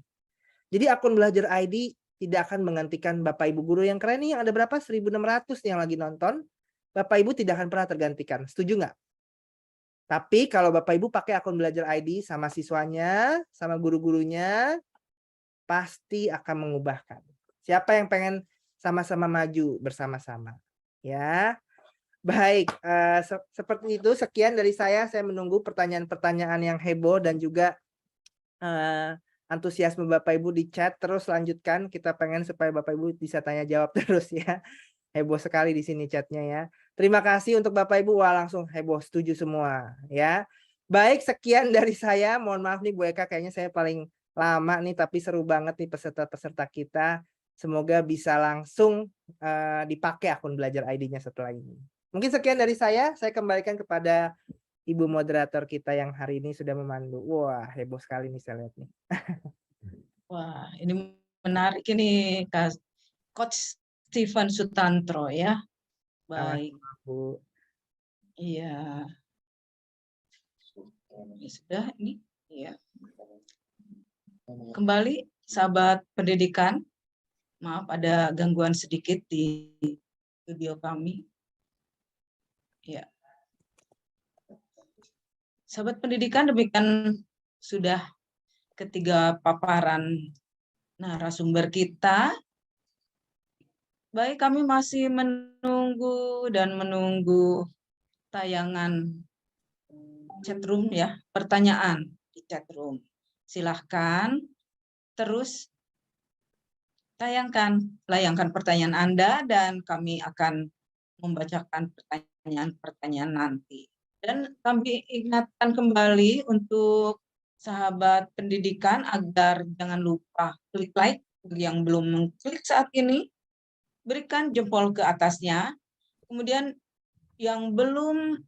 Jadi akun Belajar ID tidak akan menggantikan Bapak Ibu guru yang keren nih. Yang ada berapa? 1.600 nih yang lagi nonton. Bapak Ibu tidak akan pernah tergantikan. Setuju nggak? Tapi kalau Bapak Ibu pakai akun Belajar ID sama siswanya, sama guru-gurunya, pasti akan mengubahkan. Siapa yang pengen sama-sama maju bersama-sama? Ya. Baik, seperti itu. Sekian dari saya. Saya menunggu pertanyaan-pertanyaan yang heboh dan juga antusiasme Bapak Ibu di chat. Terus lanjutkan. Kita pengen supaya Bapak Ibu bisa tanya jawab terus ya. Heboh sekali di sini chatnya ya. Terima kasih untuk Bapak Ibu. Wah, langsung heboh, setuju semua ya. Baik, sekian dari saya. Mohon maaf nih Bu Eka, kayaknya saya paling lama nih, tapi seru banget nih peserta-peserta kita. Semoga bisa langsung dipakai akun Belajar ID-nya setelah ini. Mungkin sekian dari saya kembalikan kepada Ibu moderator kita yang hari ini sudah memandu. Wah, heboh sekali nih saya lihat nih. Wah, ini menarik ini Coach Stephen Sutantro ya. Baik. Bu. Iya. Ya, sudah ini. Iya. Kembali sahabat pendidikan. Maaf ada gangguan sedikit di studio kami. Ya. Sahabat pendidikan, demikian sudah ketiga paparan narasumber kita. Baik, kami masih menunggu tayangan chatroom ya, pertanyaan di chatroom. Silahkan terus layangkan pertanyaan Anda dan kami akan membacakan pertanyaan-pertanyaan nanti. Dan kami ingatkan kembali untuk sahabat pendidikan agar jangan lupa klik like bagi yang belum mengklik saat ini. Berikan jempol ke atasnya. Kemudian yang belum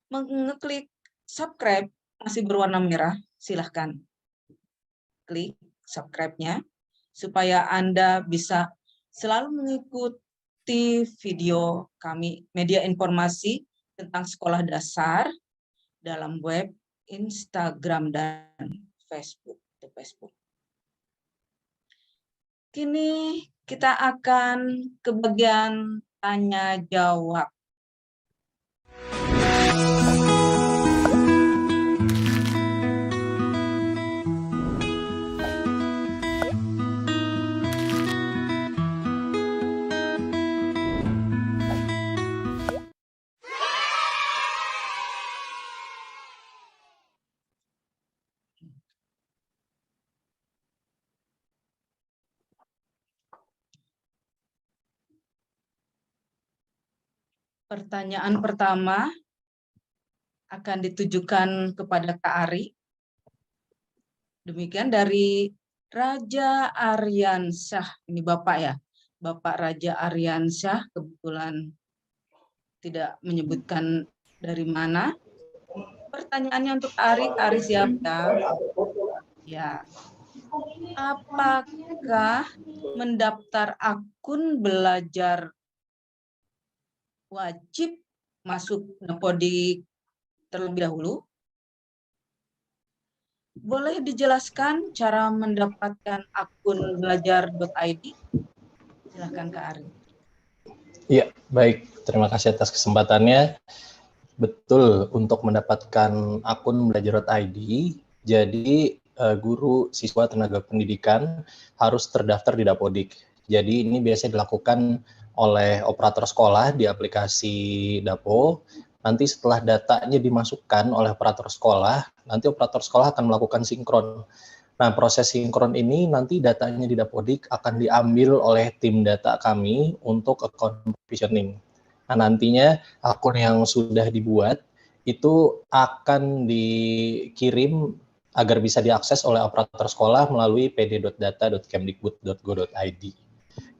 mengeklik subscribe masih berwarna merah, silahkan klik subscribe-nya supaya Anda bisa selalu mengikuti video kami, media informasi tentang sekolah dasar dalam web, Instagram, dan Facebook. Kini kita akan ke bagian tanya jawab. Pertanyaan pertama akan ditujukan kepada Kak Ari. Demikian dari Raja Aryansyah. Ini Bapak ya, Bapak Raja Aryansyah, kebetulan tidak menyebutkan dari mana. Pertanyaannya untuk Ari siap ya? Ya. Apakah mendaftar akun belajar wajib masuk Dapodik terlebih dahulu? Boleh dijelaskan cara mendapatkan akun belajar.id? Silakan Kak Ari. Iya, baik. Terima kasih atas kesempatannya. Betul, untuk mendapatkan akun belajar.id, jadi guru, siswa, tenaga pendidikan harus terdaftar di Dapodik. Jadi ini biasanya dilakukan oleh operator sekolah di aplikasi Dapo. Nanti setelah datanya dimasukkan oleh operator sekolah, nanti operator sekolah akan melakukan sinkron. Nah, proses sinkron ini nanti datanya di Dapodik akan diambil oleh tim data kami untuk account provisioning. Nah, nantinya akun yang sudah dibuat itu akan dikirim agar bisa diakses oleh operator sekolah melalui pd.data.kemdikbud.go.id.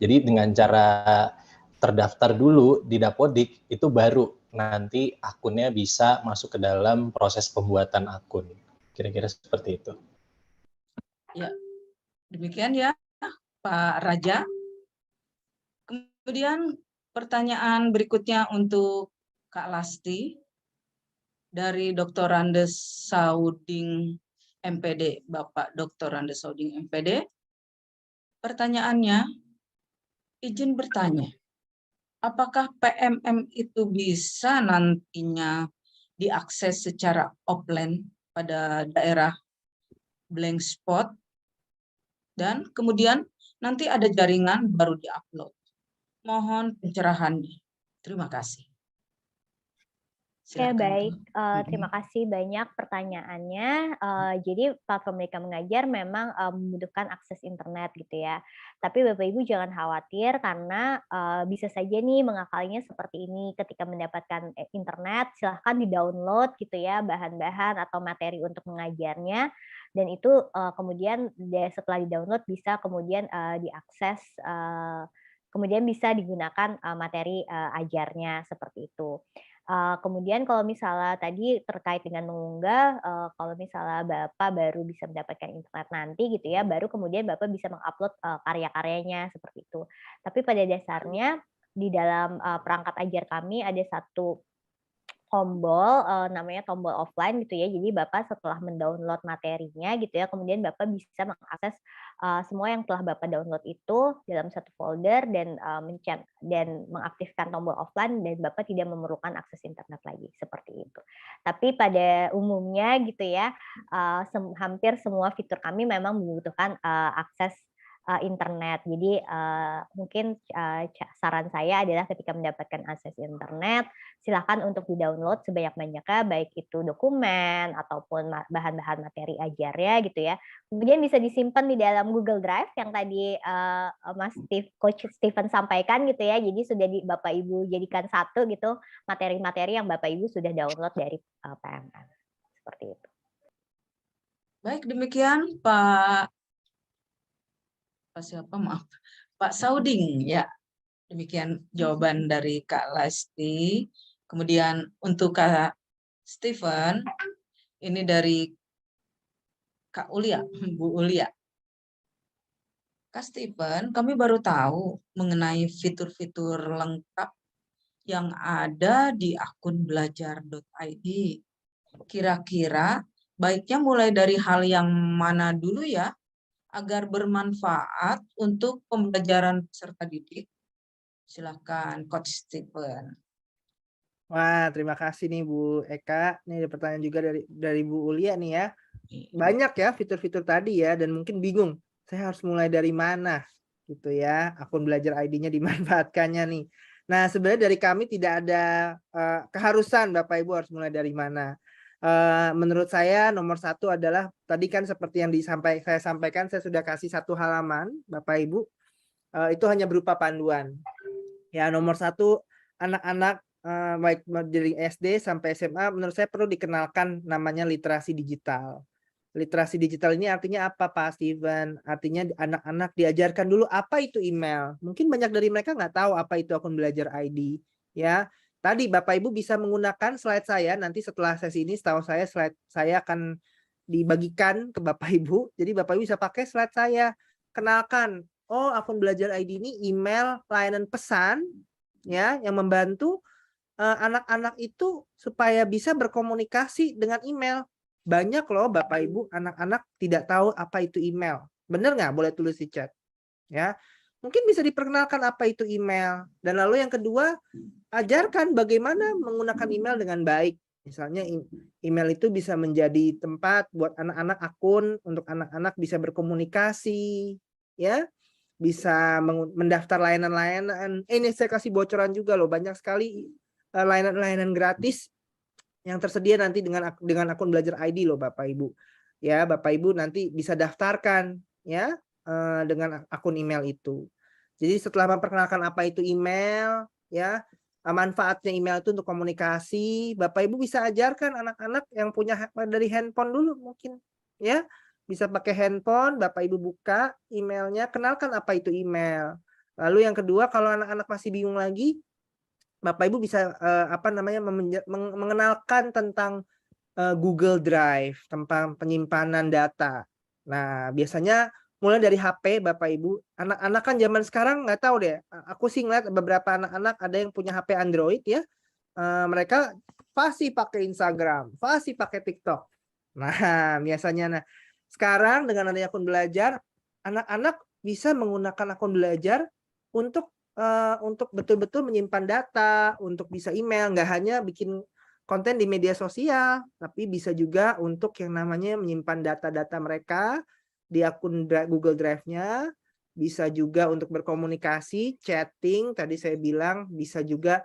Jadi dengan cara terdaftar dulu di Dapodik, itu baru nanti akunnya bisa masuk ke dalam proses pembuatan akun. Kira-kira seperti itu. Ya, demikian ya Pak Raja. Kemudian pertanyaan berikutnya untuk Kak Lasti dari Dr. Andes Sauding MPD, Bapak Dr. Andes Sauding MPD. Pertanyaannya, izin bertanya, apakah PMM itu bisa nantinya diakses secara offline pada daerah blank spot dan kemudian nanti ada jaringan baru diupload? Mohon pencerahannya. Terima kasih. Oke, Silakan, baik. Bu. Terima kasih banyak pertanyaannya. Jadi platform Merdeka Mengajar memang membutuhkan akses internet gitu ya. Tapi Bapak Ibu jangan khawatir karena bisa saja nih mengakalinya seperti ini. Ketika mendapatkan internet, silahkan di-download gitu ya bahan-bahan atau materi untuk mengajarnya. Dan itu kemudian setelah di-download bisa kemudian diakses, kemudian bisa digunakan materi ajarnya seperti itu. Kemudian kalau misalnya tadi terkait dengan mengunggah, kalau misalnya Bapak baru bisa mendapatkan internet nanti gitu ya, baru kemudian Bapak bisa mengupload karya-karyanya seperti itu. Tapi pada dasarnya di dalam perangkat ajar kami ada satu tombol, namanya tombol offline gitu ya. Jadi Bapak setelah mendownload materinya gitu ya, kemudian Bapak bisa mengakses semua yang telah Bapak download itu dalam satu folder dan dan mengaktifkan tombol offline dan Bapak tidak memerlukan akses internet lagi seperti itu. Tapi pada umumnya gitu ya, hampir semua fitur kami memang membutuhkan akses internet. Jadi mungkin saran saya adalah ketika mendapatkan akses internet, silakan untuk di-download sebanyak-banyaknya, baik itu dokumen ataupun bahan-bahan materi ajarnya gitu ya. Kemudian bisa disimpan di dalam Google Drive yang tadi Coach Stephen sampaikan gitu ya. Jadi sudah Bapak Ibu jadikan satu gitu materi-materi yang Bapak Ibu sudah download dari PMM. Seperti itu. Baik, demikian Pak Sauding ya. Demikian jawaban dari Kak Lasti. Kemudian untuk Kak Stephen, ini dari Kak Ulia, Bu Ulia. Kak Stephen, kami baru tahu mengenai fitur-fitur lengkap yang ada di akun belajar.id. Kira-kira baiknya mulai dari hal yang mana dulu ya, agar bermanfaat untuk pembelajaran peserta didik? Silakan Coach Stephen. Wah, terima kasih nih Bu Eka. Ini ada pertanyaan juga dari Bu Ulia nih ya. Banyak ya fitur-fitur tadi ya, dan mungkin bingung, saya harus mulai dari mana gitu ya, akun belajar ID-nya dimanfaatkannya nih. Nah, sebenarnya dari kami tidak ada keharusan Bapak Ibu harus mulai dari mana. Menurut saya nomor satu adalah tadi kan seperti yang saya sampaikan, saya sudah kasih satu halaman Bapak Ibu, itu hanya berupa panduan. Ya, nomor satu, anak-anak baik dari SD sampai SMA menurut saya perlu dikenalkan namanya literasi digital. Literasi digital ini artinya apa Pak Steven? Artinya anak-anak diajarkan dulu apa itu email. Mungkin banyak dari mereka nggak tahu apa itu akun belajar ID. Ya, tadi Bapak Ibu bisa menggunakan slide saya. Nanti setelah sesi ini, setahu saya slide saya akan dibagikan ke Bapak Ibu. Jadi Bapak Ibu bisa pakai slide saya. Kenalkan, oh akun belajar ID ini email layanan pesan ya yang membantu anak-anak itu supaya bisa berkomunikasi dengan email. Banyak loh Bapak Ibu anak-anak tidak tahu apa itu email. Benar nggak? Boleh tulis di chat. Ya, mungkin bisa diperkenalkan apa itu email. Dan lalu yang kedua, ajarkan bagaimana menggunakan email dengan baik. Misalnya email itu bisa menjadi tempat buat anak-anak akun untuk anak-anak bisa berkomunikasi, ya. bisa mendaftar layanan-layanan. Ini saya kasih bocoran juga loh, banyak sekali layanan-layanan gratis yang tersedia nanti dengan akun Belajar ID loh Bapak Ibu. Ya, Bapak Ibu nanti bisa daftarkan ya dengan akun email itu. Jadi setelah memperkenalkan apa itu email, ya manfaatnya email itu untuk komunikasi, Bapak Ibu bisa ajarkan anak-anak yang punya dari handphone dulu mungkin, ya bisa pakai handphone, Bapak Ibu buka emailnya, kenalkan apa itu email. Lalu yang kedua, kalau anak-anak masih bingung lagi, Bapak Ibu bisa mengenalkan tentang Google Drive, tentang penyimpanan data. Nah, biasanya mulai dari HP Bapak Ibu. Anak-anak kan zaman sekarang nggak tahu deh. Aku sih ngeliat beberapa anak-anak ada yang punya HP Android ya. Mereka pasti pakai Instagram, pasti pakai TikTok. Nah, biasanya sekarang dengan adanya akun belajar, anak-anak bisa menggunakan akun belajar untuk betul-betul menyimpan data, untuk bisa email, nggak hanya bikin konten di media sosial, tapi bisa juga untuk yang namanya menyimpan data-data mereka di akun Google Drive-nya, bisa juga untuk berkomunikasi, chatting, tadi saya bilang bisa juga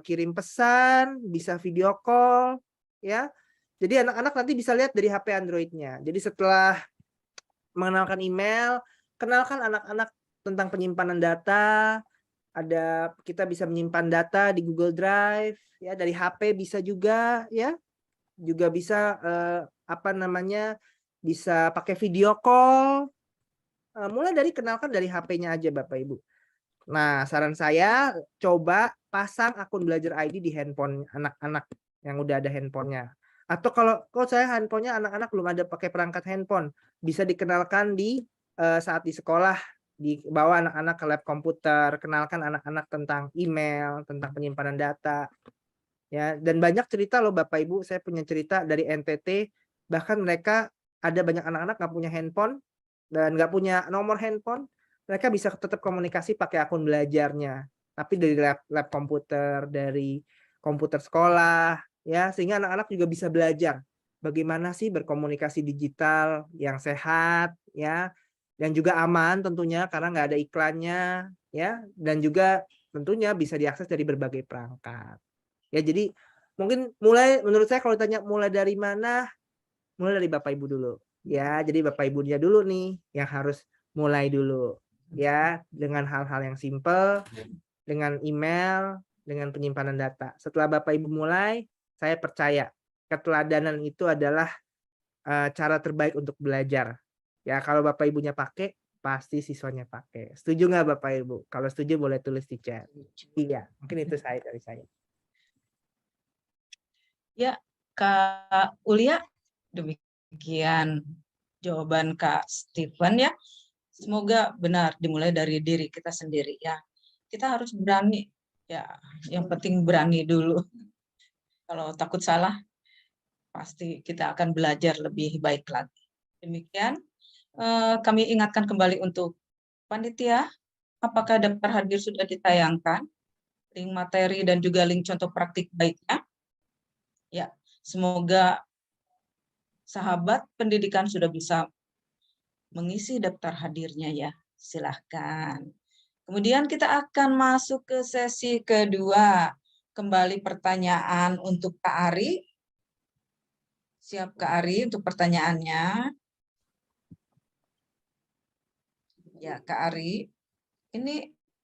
kirim pesan, bisa video call, ya. Jadi anak-anak nanti bisa lihat dari HP Android-nya. Jadi setelah mengenalkan email, kenalkan anak-anak tentang penyimpanan data, kita bisa menyimpan data di Google Drive, ya dari HP bisa juga, ya, juga bisa bisa pakai video call. Mulai dari kenalkan dari HP-nya aja Bapak Ibu. Nah, saran saya coba pasang akun Belajar ID di handphone anak-anak yang udah ada handphonenya. Atau kalau saya handphonenya anak-anak belum ada pakai perangkat handphone, bisa dikenalkan saat di sekolah, dibawa anak-anak ke lab komputer, kenalkan anak-anak tentang email, tentang penyimpanan data. Ya, dan banyak cerita loh Bapak Ibu, saya punya cerita dari NTT, bahkan mereka ada banyak anak-anak nggak punya handphone dan nggak punya nomor handphone, mereka bisa tetap komunikasi pakai akun belajarnya, tapi dari lab komputer, dari komputer sekolah, ya, sehingga anak-anak juga bisa belajar bagaimana sih berkomunikasi digital yang sehat, ya, dan juga aman tentunya karena nggak ada iklannya, ya, dan juga tentunya bisa diakses dari berbagai perangkat. Ya, jadi mungkin menurut saya kalau ditanya mulai dari mana, mulai dari Bapak Ibu dulu. Ya, jadi Bapak Ibunya dulu nih yang harus mulai dulu, ya, dengan hal-hal yang simple, dengan email, dengan penyimpanan data. Setelah Bapak Ibu mulai, saya percaya keteladanan itu adalah cara terbaik untuk belajar. Ya, kalau Bapak Ibunya pakai, pasti siswanya pakai. Setuju nggak Bapak Ibu? Kalau setuju boleh tulis di chat. Iya, mungkin itu dari saya. Ya, Kak Ulia, demikian jawaban Kak Stephen ya. Semoga benar dimulai dari diri kita sendiri ya. Kita harus berani ya, yang penting berani dulu. Kalau takut salah, pasti kita akan belajar lebih baik lagi. Demikian, kami ingatkan kembali untuk panitia, apakah daftar hadir sudah ditayangkan, link materi dan juga link contoh praktik baiknya. Ya, semoga sahabat pendidikan sudah bisa mengisi daftar hadirnya ya. Silahkan. Kemudian kita akan masuk ke sesi kedua. Kembali pertanyaan untuk Kak Ari. Siap Kak Ari untuk pertanyaannya. Ya Kak Ari. Ini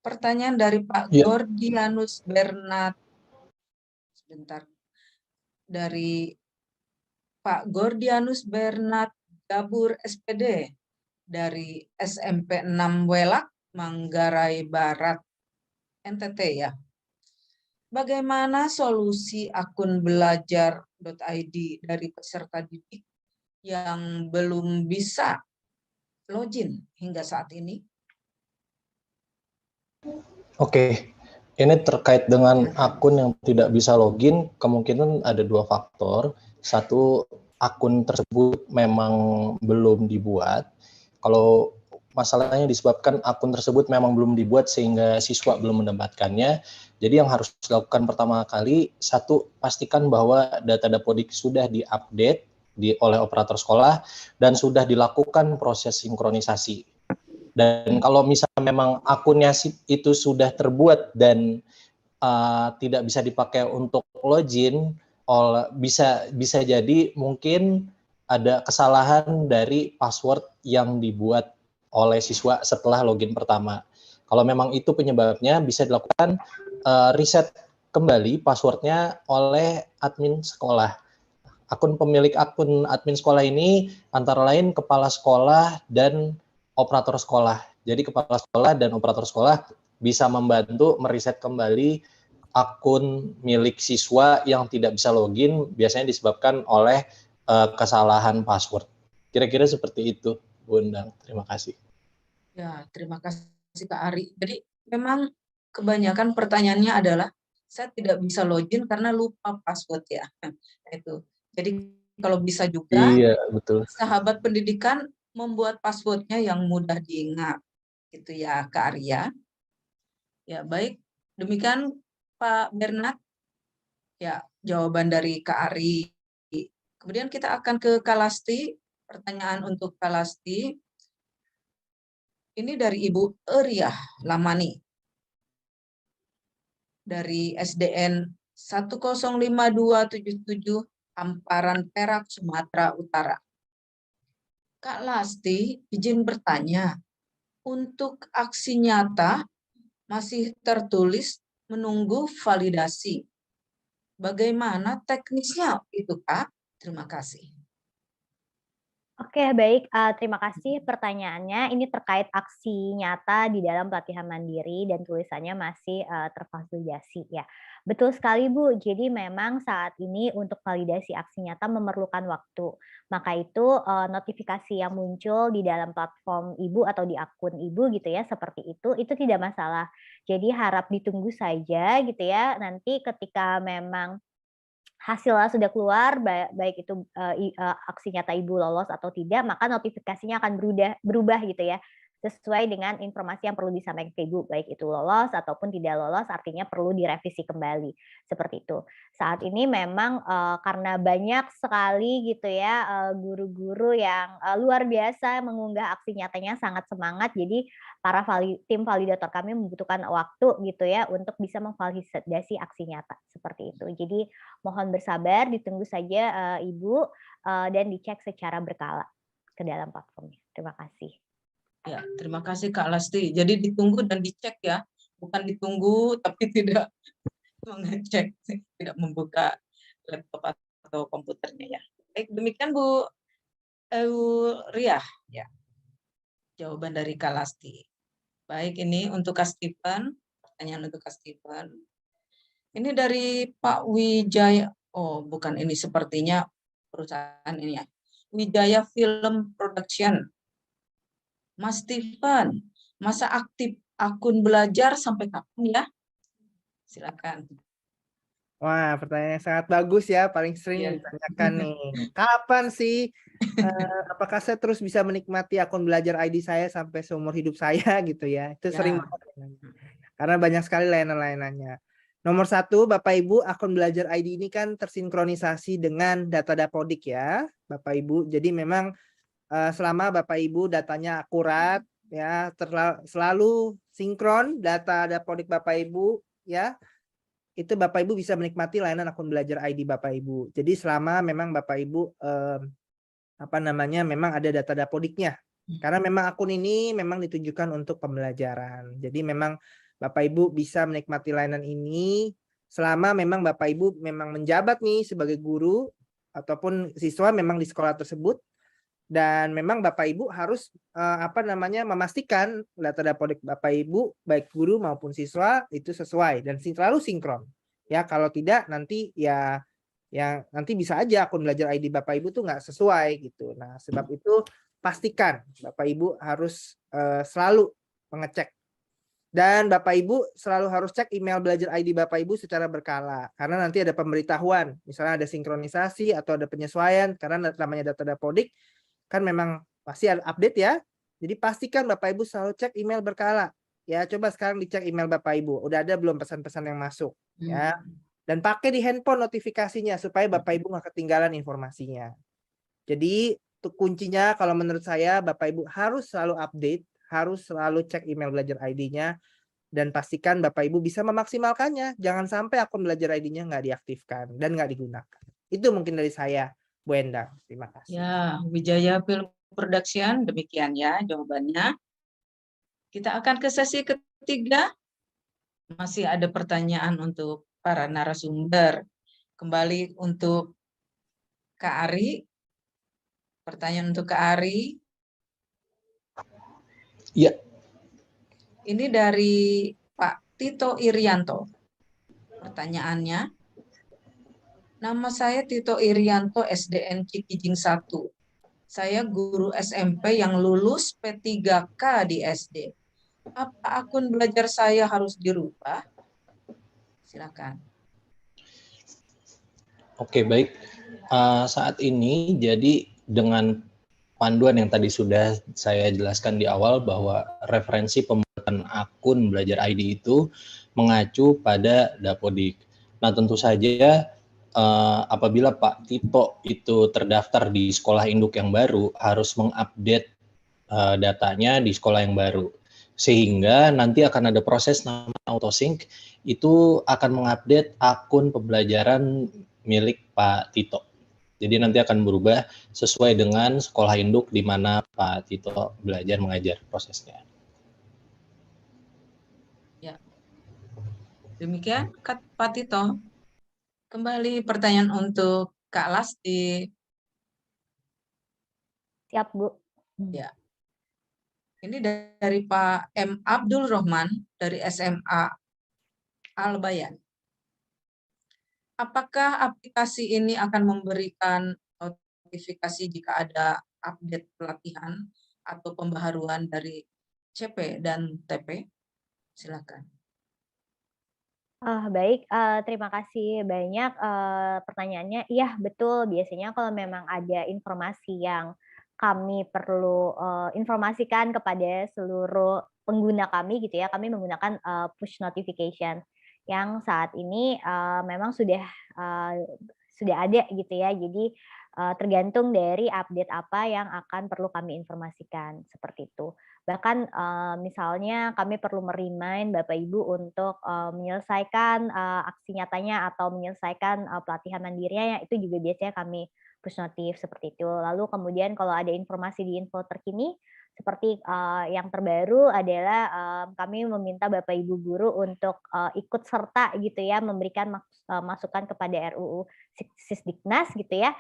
pertanyaan dari Pak Gordianus Bernat. Sebentar. Dari Pak Gordianus Bernat Gabur SPD dari SMP 6 Welak, Manggarai Barat, NTT ya. Bagaimana solusi akun belajar.id dari peserta didik yang belum bisa login hingga saat ini? Oke, ini terkait dengan akun yang tidak bisa login, kemungkinan ada dua faktor. Satu, akun tersebut memang belum dibuat. Kalau masalahnya disebabkan akun tersebut memang belum dibuat sehingga siswa belum mendapatkannya. Jadi yang harus dilakukan pertama kali, satu, pastikan bahwa data Dapodik sudah diupdate oleh operator sekolah dan sudah dilakukan proses sinkronisasi. Dan kalau misalnya memang akunnya itu sudah terbuat dan tidak bisa dipakai untuk login, bisa jadi mungkin ada kesalahan dari password yang dibuat oleh siswa setelah login pertama. Kalau memang itu penyebabnya, bisa dilakukan reset kembali passwordnya oleh admin sekolah. Pemilik akun admin sekolah ini antara lain kepala sekolah dan operator sekolah. Jadi kepala sekolah dan operator sekolah bisa membantu meriset kembali akun milik siswa yang tidak bisa login, biasanya disebabkan oleh kesalahan password. Kira-kira seperti itu, Bu Endang. Terima kasih. Ya, terima kasih Kak Ari. Jadi memang kebanyakan pertanyaannya adalah saya tidak bisa login karena lupa password ya. Itu. Jadi kalau bisa juga Iya, betul. sahabat pendidikan membuat passwordnya yang mudah diingat, gitu ya Kak Arya. Ya baik, demikian Pak Bernard. Ya jawaban dari Kak Ari. Kemudian kita akan ke Kalasti. Pertanyaan untuk Kalasti. Ini dari Ibu Eriah Lamani. Dari SDN 105277 Amparan Perak, Sumatera Utara. Kak Lasti, izin bertanya, untuk aksi nyata masih tertulis menunggu validasi. Bagaimana teknisnya itu, Kak? Terima kasih. Oke, baik. Terima kasih pertanyaannya. Ini terkait aksi nyata di dalam pelatihan mandiri dan tulisannya masih tervalidasi ya. Betul sekali Bu. Jadi memang saat ini untuk validasi aksi nyata memerlukan waktu. Maka itu notifikasi yang muncul di dalam platform Ibu atau di akun Ibu gitu ya, seperti itu tidak masalah. Jadi harap ditunggu saja gitu ya. Nanti ketika memang hasilnya sudah keluar, baik itu aksi nyata Ibu lolos atau tidak, maka notifikasinya akan berubah gitu ya, sesuai dengan informasi yang perlu disampaikan ke Ibu, baik itu lolos ataupun tidak lolos, artinya perlu direvisi kembali, seperti itu. Saat ini memang karena banyak sekali gitu ya guru-guru yang luar biasa mengunggah aksi nyatanya sangat semangat, jadi para tim validator kami membutuhkan waktu gitu ya untuk bisa memvalidasi aksi nyata, seperti itu. Jadi mohon bersabar, ditunggu saja Ibu dan dicek secara berkala ke dalam platformnya. Terima kasih. Ya, terima kasih Kak Lasti. Jadi ditunggu dan dicek ya, bukan ditunggu tapi tidak mengecek, tidak membuka laptop atau komputernya ya. Baik, demikian Bu Riah ya. Jawaban dari Kak Lasti. Baik, ini untuk Kak Stephen, pertanyaan untuk Kak Stephen. Ini dari Pak Wijaya. Oh, bukan ini, sepertinya perusahaan ini ya. Wijaya Film Production. Mas Stephen, masa aktif akun belajar sampai kapan ya? Silakan. Wah, pertanyaan yang sangat bagus ya. Paling sering ditanyakan nih. Kapan sih? Apakah saya terus bisa menikmati akun belajar ID saya sampai seumur hidup saya gitu ya? Itu sering banget. Karena banyak sekali layanan-layanannya. Nomor 1, Bapak Ibu, akun belajar ID ini kan tersinkronisasi dengan data Dapodik ya, Bapak Ibu. Jadi memang selama Bapak Ibu datanya akurat ya, selalu sinkron data Dapodik Bapak Ibu ya, itu Bapak Ibu bisa menikmati layanan akun belajar ID Bapak Ibu. Jadi selama memang Bapak Ibu memang ada data Dapodiknya. Karena memang akun ini memang ditujukan untuk pembelajaran. Jadi memang Bapak Ibu bisa menikmati layanan ini selama memang Bapak Ibu memang menjabat nih sebagai guru ataupun siswa memang di sekolah tersebut, dan memang Bapak Ibu harus memastikan data Dapodik Bapak Ibu baik guru maupun siswa itu sesuai dan selalu sinkron. Ya, kalau tidak nanti ya nanti bisa aja akun belajar ID Bapak Ibu tuh nggak sesuai gitu. Nah, sebab itu pastikan Bapak Ibu harus selalu mengecek. Dan Bapak Ibu selalu harus cek email belajar ID Bapak Ibu secara berkala. Karena nanti ada pemberitahuan, misalnya ada sinkronisasi atau ada penyesuaian, karena namanya data Dapodik, kan memang pasti ada update ya. Jadi pastikan Bapak Ibu selalu cek email berkala. Ya, coba sekarang dicek email Bapak Ibu. Udah ada belum pesan-pesan yang masuk? Ya. Dan pakai di handphone notifikasinya supaya Bapak Ibu nggak ketinggalan informasinya. Jadi kuncinya kalau menurut saya Bapak Ibu harus selalu update, harus selalu cek email Belajar ID-nya dan pastikan Bapak Ibu bisa memaksimalkannya. Jangan sampai akun Belajar ID-nya nggak diaktifkan dan nggak digunakan. Itu mungkin dari saya, Bu Endang. Terima kasih. Ya, Wijaya Film Production, demikian ya jawabannya. Kita akan ke sesi ketiga. Masih ada pertanyaan untuk para narasumber. Kembali untuk Kak Ari. Pertanyaan untuk Kak Ari. Iya. Ini dari Pak Tito Irianto. Pertanyaannya, nama saya Tito Irianto, SDN Cikijing 1. Saya guru SMP yang lulus P3K di SD. Apa akun belajar saya harus dirubah? Silakan. Oke, baik. Saat ini jadi dengan panduan yang tadi sudah saya jelaskan di awal bahwa referensi pembuatan akun Belajar ID itu mengacu pada Dapodik. Nah, tentu saja apabila Pak Tito itu terdaftar di sekolah induk yang baru, harus mengupdate datanya di sekolah yang baru. Sehingga nanti akan ada proses namanya autosync, itu akan mengupdate akun pembelajaran milik Pak Tito. Jadi nanti akan berubah sesuai dengan sekolah induk di mana Pak Tito belajar mengajar prosesnya. Ya. Demikian Pak Tito. Kembali pertanyaan untuk Kak Lasti. Siap, Bu. Ya. Ini dari Pak M. Abdul Rahman dari SMA Al-Bayan. Apakah aplikasi ini akan memberikan notifikasi jika ada update pelatihan atau pembaharuan dari CP dan TP? Silakan. Baik, terima kasih banyak pertanyaannya. Iya, betul. Biasanya kalau memang ada informasi yang kami perlu informasikan kepada seluruh pengguna kami gitu ya, kami menggunakan push notification yang saat ini memang sudah ada gitu ya. Jadi tergantung dari update apa yang akan perlu kami informasikan seperti itu. Bahkan misalnya kami perlu merimain Bapak Ibu untuk menyelesaikan aksi nyatanya atau menyelesaikan pelatihan mandirinya, itu juga biasanya kami push notif seperti itu. Lalu kemudian kalau ada informasi di info terkini, seperti yang terbaru adalah kami meminta Bapak Ibu guru untuk ikut serta gitu ya, memberikan masukan kepada RUU Sisdiknas gitu ya.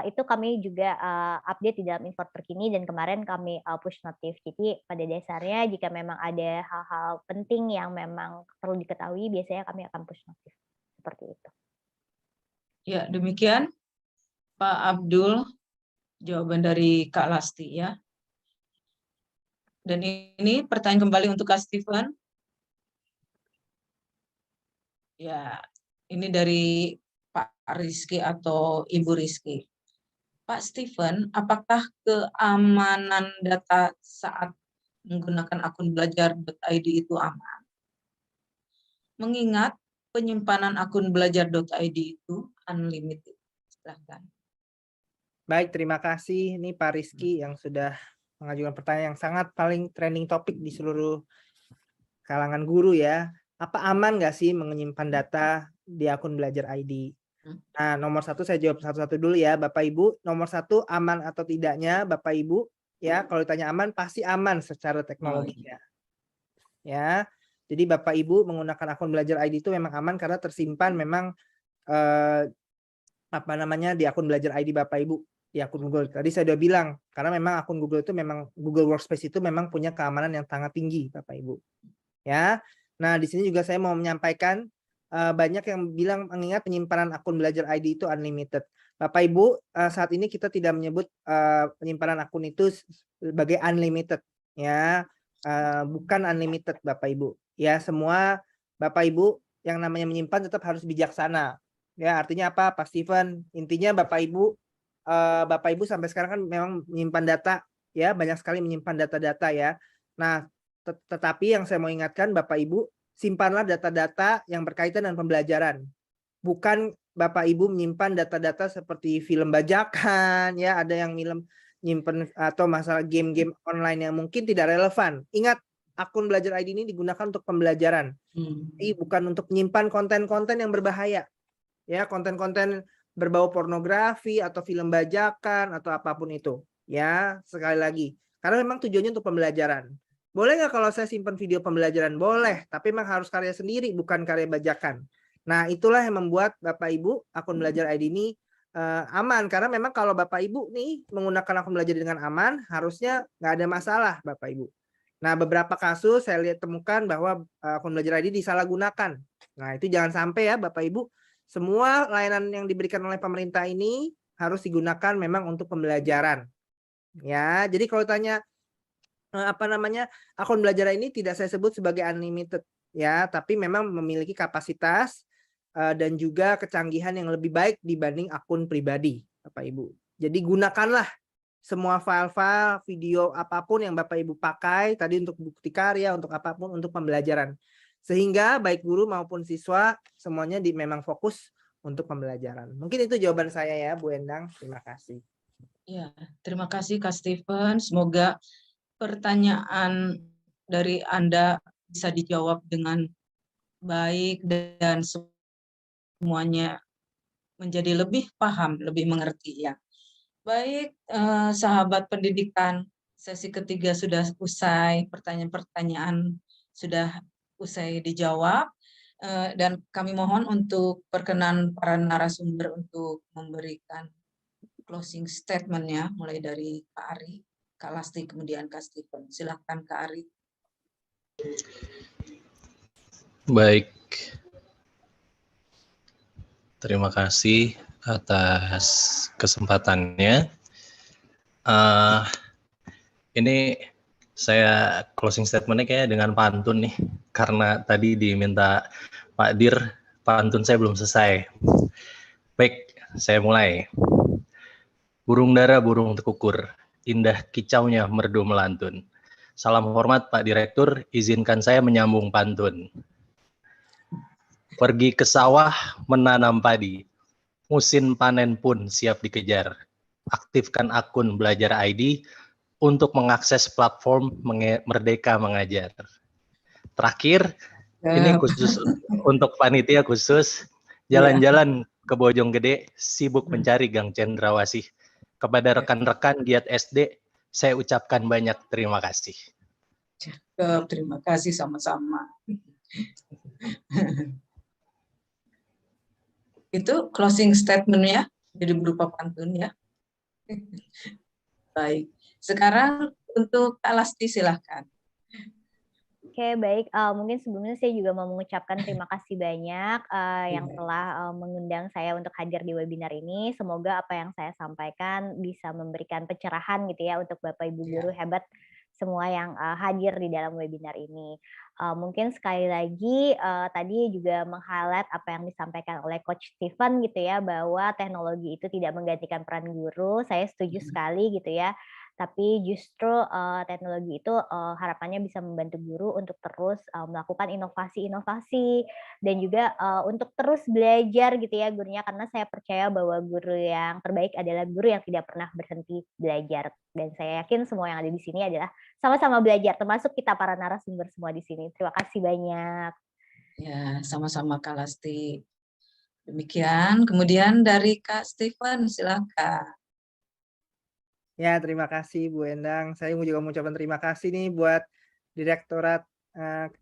Itu kami juga update di dalam info terkini dan kemarin kami push notif. Jadi pada dasarnya jika memang ada hal-hal penting yang memang perlu diketahui, biasanya kami akan push notif seperti itu. Ya, demikian Pak Abdul, jawaban dari Kak Lasti ya. Dan ini pertanyaan kembali untuk Kak Steven. Ya, ini dari Pak Rizky atau Ibu Rizky. Pak Steven, apakah keamanan data saat menggunakan akun belajar.id itu aman? Mengingat penyimpanan akun belajar.id itu unlimited. Silahkan. Baik, terima kasih. Ini Pak Rizky yang sudah mengajukan pertanyaan yang sangat paling trending topik di seluruh kalangan guru ya. Apa aman nggak sih menyimpan data di akun Belajar ID? Nah, nomor satu saya jawab satu-satu dulu ya, Bapak Ibu. Nomor satu, aman atau tidaknya, Bapak Ibu. Ya, kalau ditanya aman, pasti aman secara teknologinya. Ya, jadi Bapak Ibu menggunakan akun Belajar ID itu memang aman karena tersimpan memang di akun Belajar ID Bapak Ibu. Di akun Google. Tadi saya sudah bilang, karena memang akun Google itu memang Google Workspace itu memang punya keamanan yang sangat tinggi, Bapak Ibu. Ya. Nah, di sini juga saya mau menyampaikan banyak yang bilang mengingat penyimpanan akun Belajar ID itu unlimited. Bapak Ibu, saat ini kita tidak menyebut penyimpanan akun itu sebagai unlimited, ya. Bukan unlimited, Bapak Ibu. Ya, semua Bapak Ibu yang namanya menyimpan tetap harus bijaksana. Ya, artinya apa, Pak Steven? Intinya Bapak Ibu sampai sekarang kan memang menyimpan data, ya, banyak sekali menyimpan data-data ya. Nah, tetapi yang saya mau ingatkan Bapak Ibu, simpanlah data-data yang berkaitan dengan pembelajaran. Bukan Bapak Ibu menyimpan data-data seperti film bajakan, ya, ada yang nyimpen atau masalah game-game online yang mungkin tidak relevan. Ingat, akun Belajar ID ini digunakan untuk pembelajaran. Jadi bukan untuk menyimpan konten-konten yang berbahaya. Ya, konten-konten berbau pornografi atau film bajakan atau apapun itu. Ya, sekali lagi. Karena memang tujuannya untuk pembelajaran. Boleh nggak kalau saya simpan video pembelajaran? Boleh, tapi memang harus karya sendiri, bukan karya bajakan. Nah, itulah yang membuat Bapak Ibu akun Belajar ID ini aman. Karena memang kalau Bapak Ibu nih menggunakan akun belajar dengan aman, harusnya nggak ada masalah Bapak Ibu. Nah, beberapa kasus saya temukan bahwa akun Belajar ID disalahgunakan. Nah, itu jangan sampai ya Bapak Ibu. Semua layanan yang diberikan oleh pemerintah ini harus digunakan memang untuk pembelajaran. Ya, jadi kalau tanya akun Belajar ini tidak saya sebut sebagai unlimited ya, tapi memang memiliki kapasitas dan juga kecanggihan yang lebih baik dibanding akun pribadi, Bapak Ibu. Jadi gunakanlah semua file-file, video apapun yang Bapak Ibu pakai tadi untuk bukti karya, untuk apapun, untuk pembelajaran. Sehingga baik guru maupun siswa semuanya memang fokus untuk pembelajaran. Mungkin itu jawaban saya ya, Bu Endang. Terima kasih. Ya, terima kasih Kak Stephen. Semoga pertanyaan dari Anda bisa dijawab dengan baik dan semuanya menjadi lebih paham, lebih mengerti ya. Baik, sahabat pendidikan, sesi ketiga sudah usai, pertanyaan-pertanyaan sudah usai dijawab, dan kami mohon untuk perkenan para narasumber untuk memberikan closing statement-nya, mulai dari Kak Ari, Kak Lasti, kemudian Kak Stephen. Silakan Kak Ari. Baik, terima kasih atas kesempatannya. Ini saya closing statement-nya kayaknya dengan pantun nih, karena tadi diminta Pak Dir, pantun saya belum selesai. Baik, saya mulai. Burung dara burung tekukur, indah kicaunya merdu melantun. Salam hormat Pak Direktur, izinkan saya menyambung pantun. Pergi ke sawah menanam padi, musim panen pun siap dikejar. Aktifkan akun Belajar ID untuk mengakses platform Merdeka Mengajar. Terakhir, ini khusus untuk panitia khusus, jalan-jalan ke Bojonggede, sibuk mencari Gang Cendrawasih. Kepada rekan-rekan giat SD, saya ucapkan banyak terima kasih. Cakep, terima kasih sama-sama. Itu closing statement-nya, jadi berupa pantun ya. Baik, sekarang untuk Kak Lasti silahkan. Oke, baik. Mungkin sebelumnya saya juga mau mengucapkan terima kasih banyak yang telah mengundang saya untuk hadir di webinar ini. Semoga apa yang saya sampaikan bisa memberikan pencerahan gitu ya untuk Bapak Ibu guru hebat semua yang hadir di dalam webinar ini. Mungkin sekali lagi tadi juga meng-highlight apa yang disampaikan oleh Coach Stephen gitu ya, bahwa teknologi itu tidak menggantikan peran guru. Saya setuju sekali gitu ya. Tapi justru teknologi itu harapannya bisa membantu guru untuk terus melakukan inovasi-inovasi dan juga untuk terus belajar gitu ya gurunya, karena saya percaya bahwa guru yang terbaik adalah guru yang tidak pernah berhenti belajar, dan saya yakin semua yang ada di sini adalah sama-sama belajar, termasuk kita para narasumber semua di sini. Terima kasih banyak. Ya, sama-sama Kak Lasti. Demikian, kemudian dari Kak Stephen silakan. Ya, terima kasih Bu Endang. Saya juga mengucapkan terima kasih nih buat Direktorat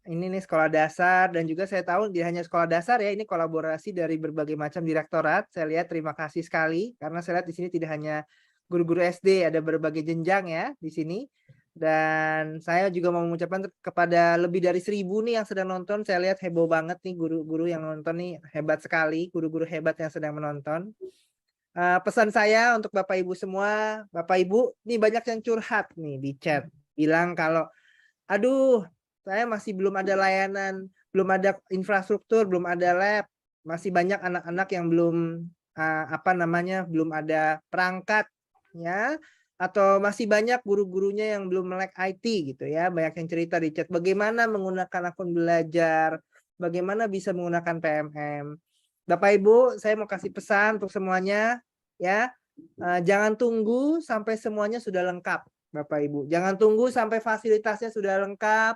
ini nih Sekolah Dasar, dan juga saya tahu tidak hanya Sekolah Dasar ya, ini kolaborasi dari berbagai macam direktorat. Saya lihat terima kasih sekali karena saya lihat di sini tidak hanya guru-guru SD, ada berbagai jenjang ya di sini. Dan saya juga mau mengucapkan kepada lebih dari 1000 nih yang sedang nonton. Saya lihat heboh banget nih guru-guru yang nonton nih, hebat sekali, guru-guru hebat yang sedang menonton. Pesan saya untuk Bapak Ibu semua, Bapak Ibu, nih banyak yang curhat nih di chat, bilang kalau, aduh, saya masih belum ada layanan, belum ada infrastruktur, belum ada lab, masih banyak anak-anak yang belum belum ada perangkat, ya, atau masih banyak guru-gurunya yang belum melek IT gitu ya, banyak yang cerita di chat, bagaimana menggunakan akun belajar, bagaimana bisa menggunakan PMM. Bapak Ibu, saya mau kasih pesan untuk semuanya ya. Jangan tunggu sampai semuanya sudah lengkap, Bapak Ibu. Jangan tunggu sampai fasilitasnya sudah lengkap,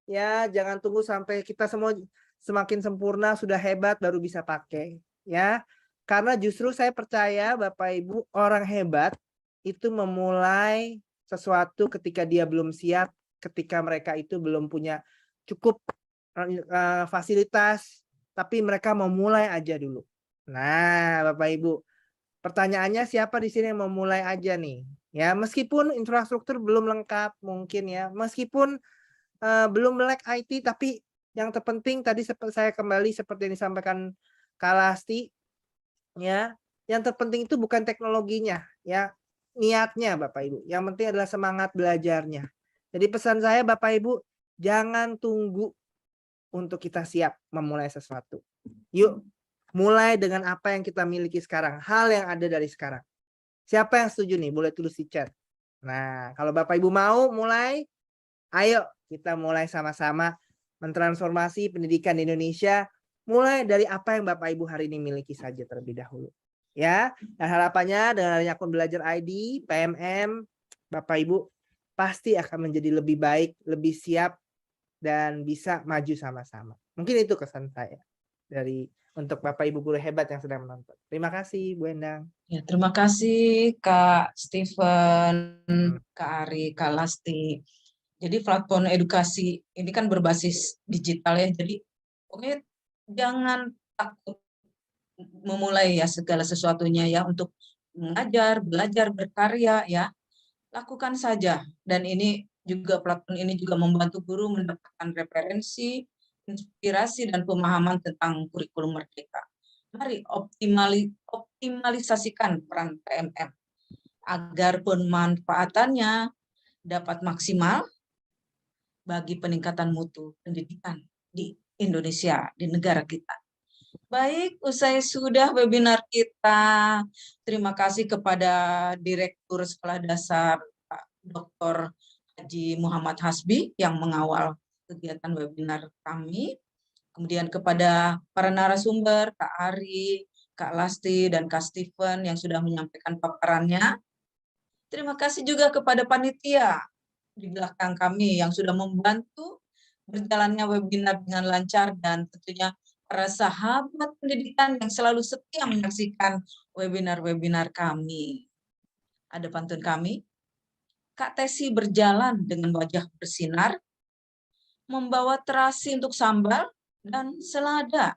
ya. Jangan tunggu sampai kita semua semakin sempurna, sudah hebat baru bisa pakai, ya. Karena justru saya percaya Bapak Ibu, orang hebat itu memulai sesuatu ketika dia belum siap, ketika mereka itu belum punya cukup fasilitas, tapi mereka mau mulai aja dulu. Nah, Bapak Ibu, pertanyaannya siapa di sini yang mau mulai aja nih? Ya, meskipun infrastruktur belum lengkap mungkin ya, meskipun belum melek IT, tapi yang terpenting tadi saya kembali seperti yang disampaikan Kak Lasti, ya, yang terpenting itu bukan teknologinya, ya, niatnya Bapak Ibu. Yang penting adalah semangat belajarnya. Jadi pesan saya Bapak Ibu, jangan tunggu untuk kita siap memulai sesuatu. Yuk, mulai dengan apa yang kita miliki sekarang, hal yang ada dari sekarang. Siapa yang setuju nih? Boleh tulis di chat. Nah, kalau Bapak Ibu mau mulai, ayo kita mulai sama-sama mentransformasi pendidikan di Indonesia, mulai dari apa yang Bapak Ibu hari ini miliki saja terlebih dahulu. Ya, dan harapannya dengan adanya akun belajar ID, PMM, Bapak Ibu pasti akan menjadi lebih baik, lebih siap, dan bisa maju sama-sama. Mungkin itu kesan saya dari untuk Bapak Ibu guru hebat yang sedang menonton. Terima kasih Bu Endang. Ya, terima kasih Kak Steven, Kak Ari, Kak Lasti. Jadi platform edukasi ini kan berbasis digital ya. Jadi pokoknya jangan takut memulai ya segala sesuatunya ya, untuk mengajar, belajar, berkarya ya. Lakukan saja. Dan ini juga platform ini juga membantu guru mendapatkan referensi, inspirasi dan pemahaman tentang kurikulum Merdeka. Mari optimalisasikan peran PMM agar pemanfaatannya dapat maksimal bagi peningkatan mutu pendidikan di Indonesia, di negara kita. Baik, usai sudah webinar kita. Terima kasih kepada Direktur Sekolah Dasar Pak Dr. Haji Muhammad Hasbi yang mengawal kegiatan webinar kami. Kemudian kepada para narasumber, Kak Ari, Kak Lasti, dan Kak Steven yang sudah menyampaikan paparannya. Terima kasih juga kepada panitia di belakang kami yang sudah membantu berjalannya webinar dengan lancar, dan tentunya para sahabat pendidikan yang selalu setia menyaksikan webinar-webinar kami. Ada pantun kami, Kak Tesi berjalan dengan wajah bersinar, membawa terasi untuk sambal dan selada.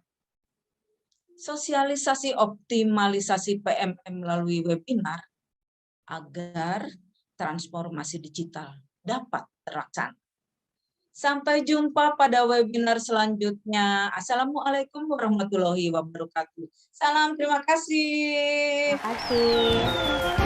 Sosialisasi optimalisasi PMM melalui webinar agar transformasi digital dapat terlaksana. Sampai jumpa pada webinar selanjutnya. Assalamualaikum warahmatullahi wabarakatuh. Salam, terima kasih. Terima kasih.